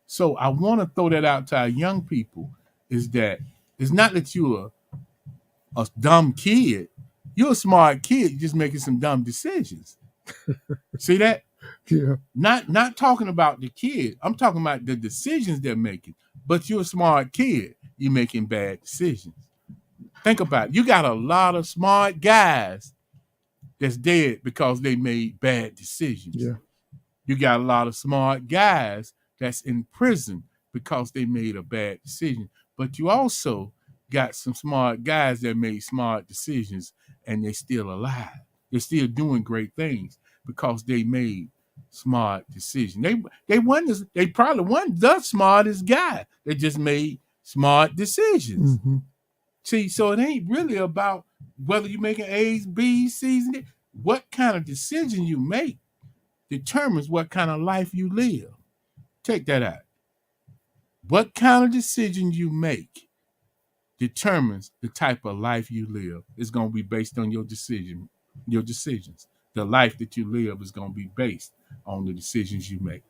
So I want to throw that out to our young people, is that it's not that you're a dumb kid. You're a smart kid, you're just making some dumb decisions. See that? Yeah. Not talking about the kid. I'm talking about the decisions they're making. But you're a smart kid. You're making bad decisions. Think about it. You got a lot of smart guys that's dead because they made bad decisions. Yeah. You got a lot of smart guys that's in prison because they made a bad decision. But you also got some smart guys that made smart decisions and they're still alive. They're still doing great things because they made smart decisions. They probably weren't the smartest guy. They just made smart decisions. Mm-hmm. See, so it ain't really about whether you're making A's, B's, C's, and D's. What kind of decision you make determines what kind of life you live. Take that out. What kind of decision you make determines the type of life you live. It's going to be based on your decisions. The life that you live is going to be based on the decisions you make.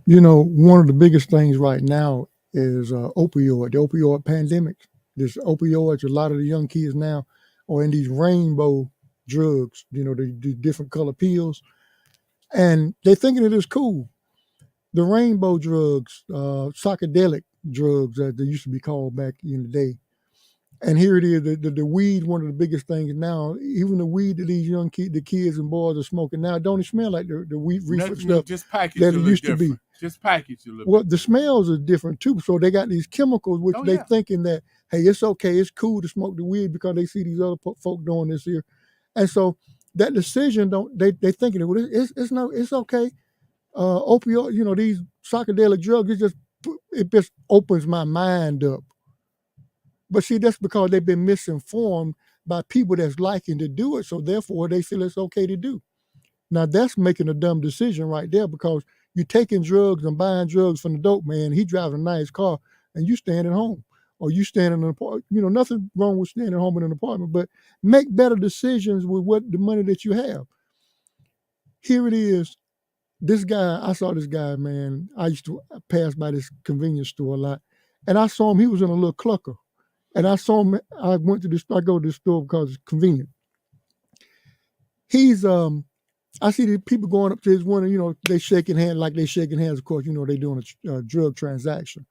One of the biggest things right now is the opioid pandemic. There's opioids. A lot of the young kids now are in these rainbow drugs, the different color pills, and they're thinking it is cool. The rainbow drugs, psychedelic drugs, as they used to be called back in the day. And here it is, the weed, one of the biggest things now. Even the weed that these young the kids and boys are smoking now, don't it smell like the weed reefer stuff just package that it used to be? Just package a little Well, bit. the smells are different too. So they got these chemicals, which they thinking that, hey, it's okay, it's cool to smoke the weed because they see these other folk doing this here. And so that decision, they thinking, well, it's okay. Opioid, these psychedelic drugs, it just opens my mind up. But see, that's because they've been misinformed by people that's liking to do it. So therefore, they feel it's okay to do. Now, that's making a dumb decision right there, because you're taking drugs and buying drugs from the dope man. He driving a nice car. and you staying at home, or you staying in an apartment. Nothing wrong with staying at home in an apartment, but make better decisions with the money that you have. Here it is. I saw this guy, man. I used to pass by this convenience store a lot, and I saw him. He was in a little clucker, and I saw him. I go to the store because it's convenient. He's I see the people going up to his window, they shaking hands like they shaking hands. Of course, they doing a drug transaction.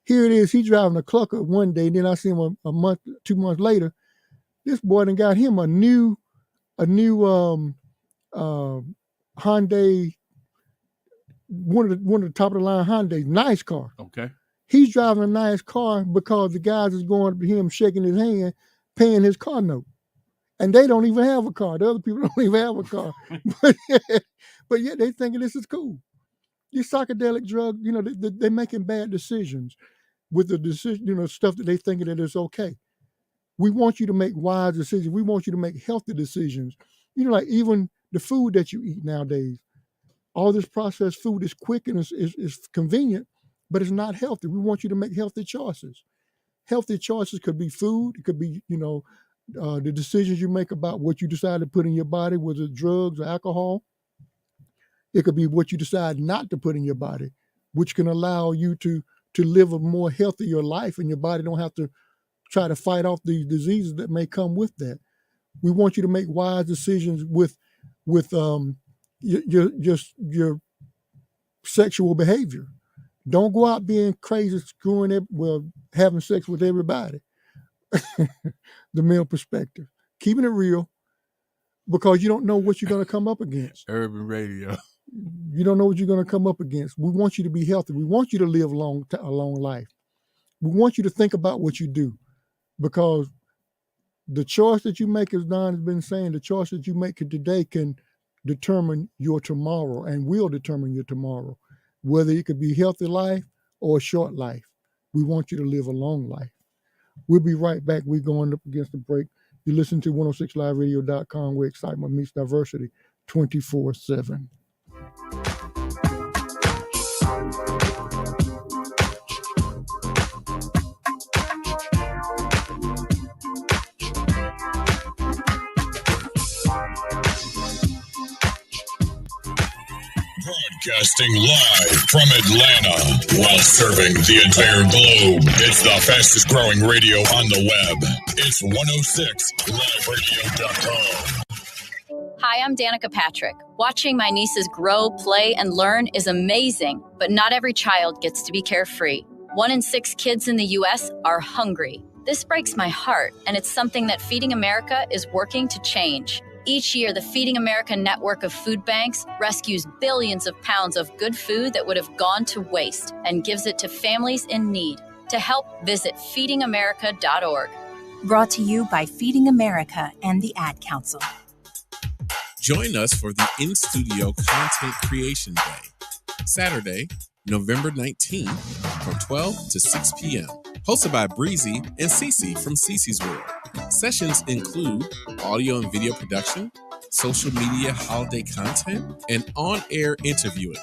Here it is. He's driving a clucker one day. Then I see him a month, 2 months later. This boy done got him a new Hyundai, one of the top of the line Hyundai, nice car. Okay. He's driving a nice car because the guys is going up to him, shaking his hand, paying his car note. And they don't even have a car. The other people don't even have a car. but yet they thinking this is cool. These psychedelic drugs, they're making bad decisions with the decision, stuff that they thinking that it's okay. We want you to make wise decisions. We want you to make healthy decisions. Like even the food that you eat nowadays, all this processed food is quick and is convenient, but it's not healthy. We want you to make healthy choices. Healthy choices could be food. It could be, the decisions you make about what you decide to put in your body, whether it's drugs or alcohol. It could be what you decide not to put in your body, which can allow you to live a more healthier life, and your body don't have to try to fight off the diseases that may come with that. We want you to make wise decisions with your sexual behavior. Don't go out being crazy, having sex with everybody. The male perspective, keeping it real, because you don't know what you're going to come up against. Urban radio. You don't know what you're going to come up against. We want you to be healthy. We want you to live a long life. We want you to think about what you do, because the choice that you make, as Don has been saying, the choice that you make today can determine your tomorrow, and will determine your tomorrow, whether it could be a healthy life or a short life. We want you to live a long life. We'll be right back. We're going up against the break. You listen to 106liveradio.com, where excitement meets diversity 24/7. Broadcasting live from Atlanta while serving the entire globe. It's the fastest growing radio on the web. It's 106liveradio.com. Hi, I'm Danica Patrick. Watching my nieces grow, play, and learn is amazing, but not every child gets to be carefree. 1 in 6 kids in the U.S. are hungry. This breaks my heart, and it's something that Feeding America is working to change. Each year, the Feeding America network of food banks rescues billions of pounds of good food that would have gone to waste and gives it to families in need. To help, visit feedingamerica.org. Brought to you by Feeding America and the Ad Council. Join us for the In-Studio Content Creation Day, Saturday, November 19th from 12 to 6 p.m. Hosted by Breezy and Cece from Cece's World. Sessions include audio and video production, social media holiday content, and on-air interviewing.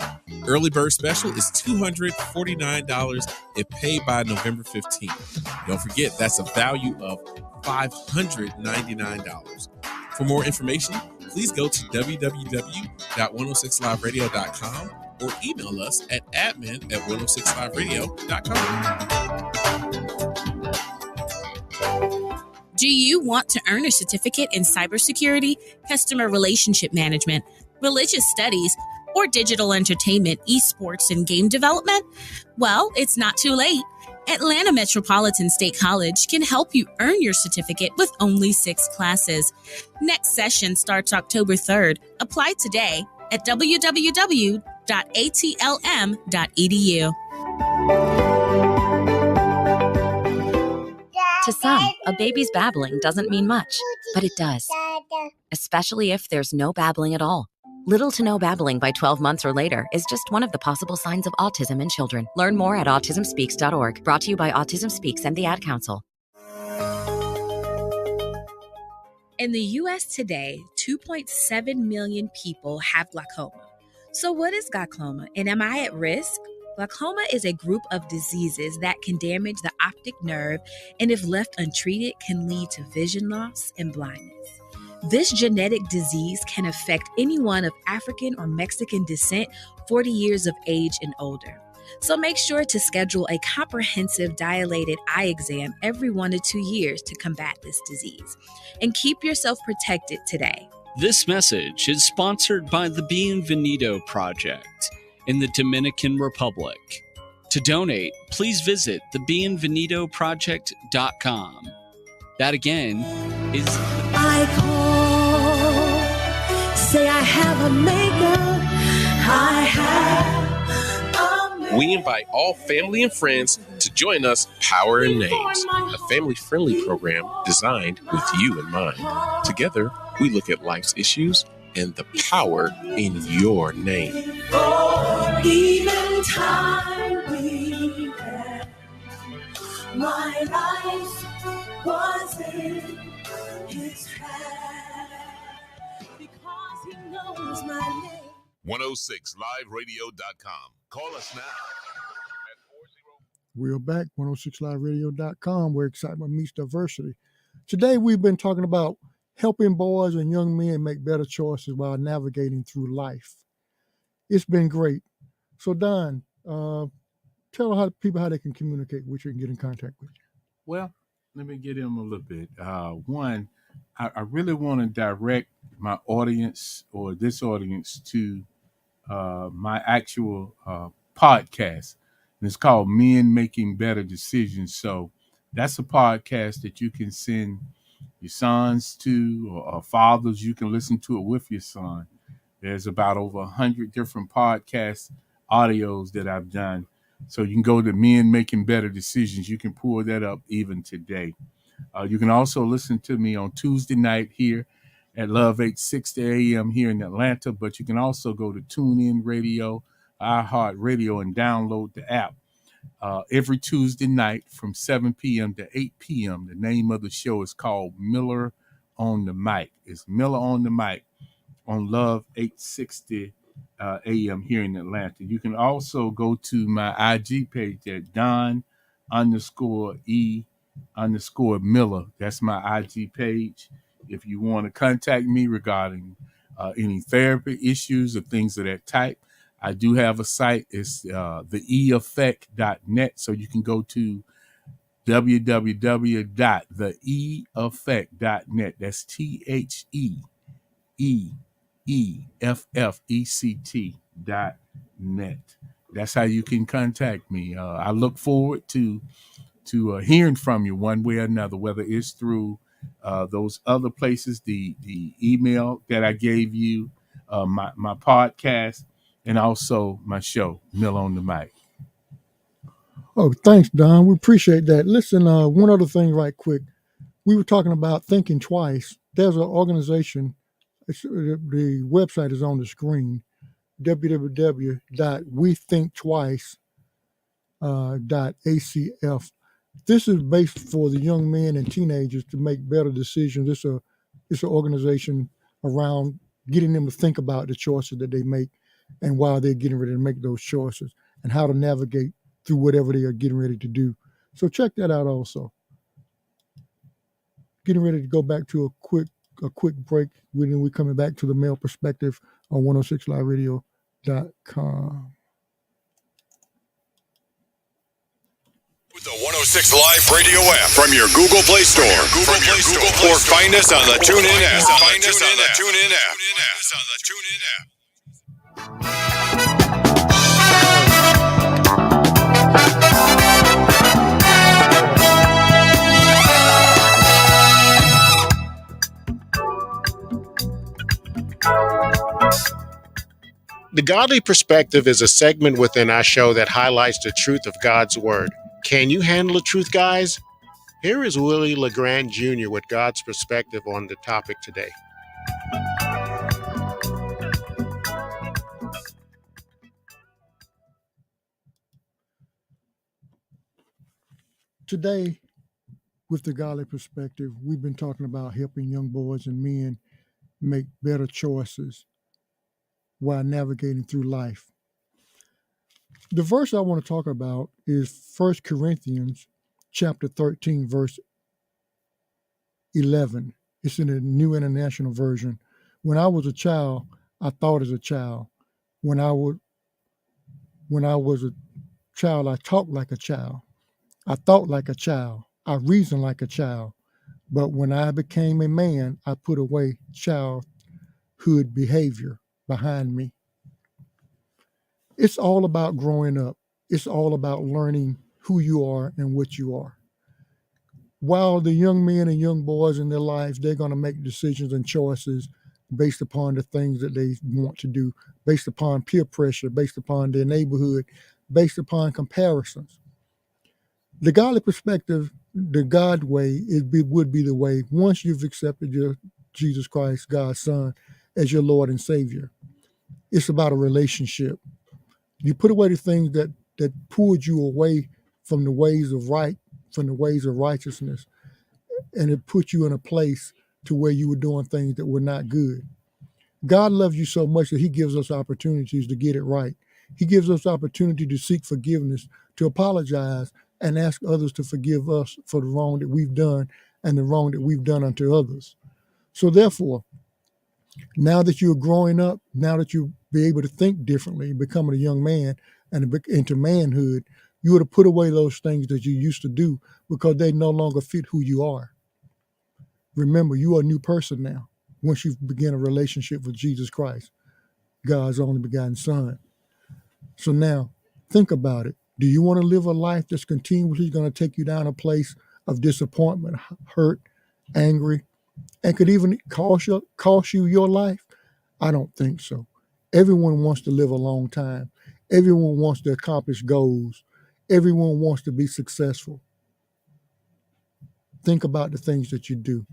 Early bird special is $249 if paid by November 15th. Don't forget, that's a value of $599. For more information, please go to www.106liveradio.com or email us at admin@106liveradio.com. Do you want to earn a certificate in cybersecurity, customer relationship management, religious studies, or digital entertainment, esports, and game development? Well, it's not too late. Atlanta Metropolitan State College can help you earn your certificate with only 6 classes. Next session starts October 3rd. Apply today at www.atlm.edu. To some, a baby's babbling doesn't mean much, but it does. Especially if there's no babbling at all. Little to no babbling by 12 months or later is just one of the possible signs of autism in children. Learn more at autismspeaks.org. Brought to you by Autism Speaks and the Ad Council. In the U.S. today, 2.7 million people have glaucoma. So what is glaucoma, and am I at risk? Glaucoma is a group of diseases that can damage the optic nerve and, if left untreated, can lead to vision loss and blindness. This genetic disease can affect anyone of African or Mexican descent 40 years of age and older. So make sure to schedule a comprehensive dilated eye exam every 1 to 2 years to combat this disease. And keep yourself protected today. This message is sponsored by the Bienvenido Project in the Dominican Republic. To donate, please visit thebienvenidoproject.com. That again is... I call, say I have a maker, I have a maker. We invite all family and friends to join us, Power in Names, a family-friendly program designed with you in mind. Together, we look at life's issues and the power in your name. Even time we had, my life was in his hand, because he knows my name. 106liveradio.com. Call us now. We're back, 106liveradio.com, where excitement meets diversity. Today, we've been talking about helping boys and young men make better choices while navigating through life. It's been great. So, Don, tell people how they can communicate with you and get in contact with you. Well, let me get in a little bit. One, I really want to direct my audience or this audience to my actual podcast. And it's called Men Making Better Decisions. So that's a podcast that you can send your sons to, or fathers. You can listen to it with your son. There's about over 100 different podcast audios that I've done. So you can go to Men Making Better Decisions. You can pull that up even today. You can also listen to me on Tuesday night here at Love 860 AM here in Atlanta. But you can also go to TuneIn Radio, iHeartRadio, and download the app. Every Tuesday night from 7 p.m. to 8 p.m. The name of the show is called Miller on the Mic. It's Miller on the Mic on Love 860 AM here in Atlanta. You can also go to my IG page at Don_E_Miller. That's my IG page. If you want to contact me regarding any therapy issues or things of that type, I do have a site. It's theeffect.net. So you can go to www.theeffect.net. That's THEEFFECT.net. That's how you can contact me. I look forward to hearing from you one way or another, whether it's through those other places, the email that I gave you, my podcast, and also my show, Mill on the Mic. Oh, thanks, Don. We appreciate that. Listen, one other thing right quick. We were talking about thinking twice. There's an organization. The website is on the screen, www.wethinktwice.acf. This is based for the young men and teenagers to make better decisions. It's an organization around getting them to think about the choices that they make and while they're getting ready to make those choices and how to navigate through whatever they are getting ready to do. So check that out also. Getting ready to go back to a quick break. We're coming back to the male perspective on 106liveradio.com. With the 106 Live Radio app from your Google Play Store. Or find us on the TuneIn app. The Godly Perspective is a segment within our show that highlights the truth of God's Word. Can you handle the truth, guys? Here is Willie LeGrand Jr. with God's perspective on the topic today. Today, with the Godly Perspective, we've been talking about helping young boys and men make better choices while navigating through life. The verse I want to talk about is 1 Corinthians chapter 13, verse 11. It's in the New International Version. When I was a child, I thought as a child. When I was a child, I talked like a child. I thought like a child. I reasoned like a child. But when I became a man, I put away childhood behavior behind me. It's all about growing up. It's all about learning who you are and what you are. While the young men and young boys in their lives, they're going to make decisions and choices based upon the things that they want to do, based upon peer pressure, based upon their neighborhood, based upon comparisons. The godly perspective, the God way, would be the way once you've accepted Jesus Christ, God's Son, as your Lord and Savior. It's about a relationship. You put away the things that pulled you away from the ways of righteousness, and it put you in a place to where you were doing things that were not good. God loves you so much that he gives us opportunities to get it right. He gives us opportunity to seek forgiveness, to apologize, and ask others to forgive us for the wrong that we've done and the wrong that we've done unto others. So therefore, now that you're growing up, now that you be able to think differently, becoming a young man and into manhood, you ought to put away those things that you used to do because they no longer fit who you are. Remember, you are a new person now once you begin a relationship with Jesus Christ, God's only begotten Son. So now, think about it. Do you want to live a life that's continuously going to take you down a place of disappointment, hurt, angry, and could even cost you your life? I don't think so. Everyone wants to live a long time. Everyone wants to accomplish goals. Everyone wants to be successful. Think about the things that you do.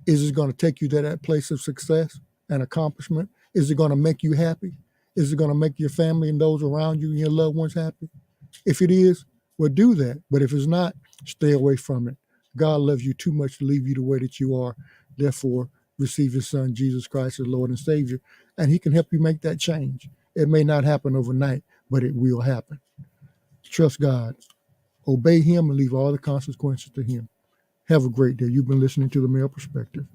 Is it going to take you to that place of success and accomplishment? Is it going to make you happy? Is it going to make your family and those around you and your loved ones happy? If it is, well, do that. But if it's not, stay away from it. God loves you too much to leave you the way that you are. Therefore, receive his Son, Jesus Christ, as Lord and Savior, and he can help you make that change. It may not happen overnight, but it will happen. Trust God. Obey him and leave all the consequences to him. Have a great day. You've been listening to The Male Perspective.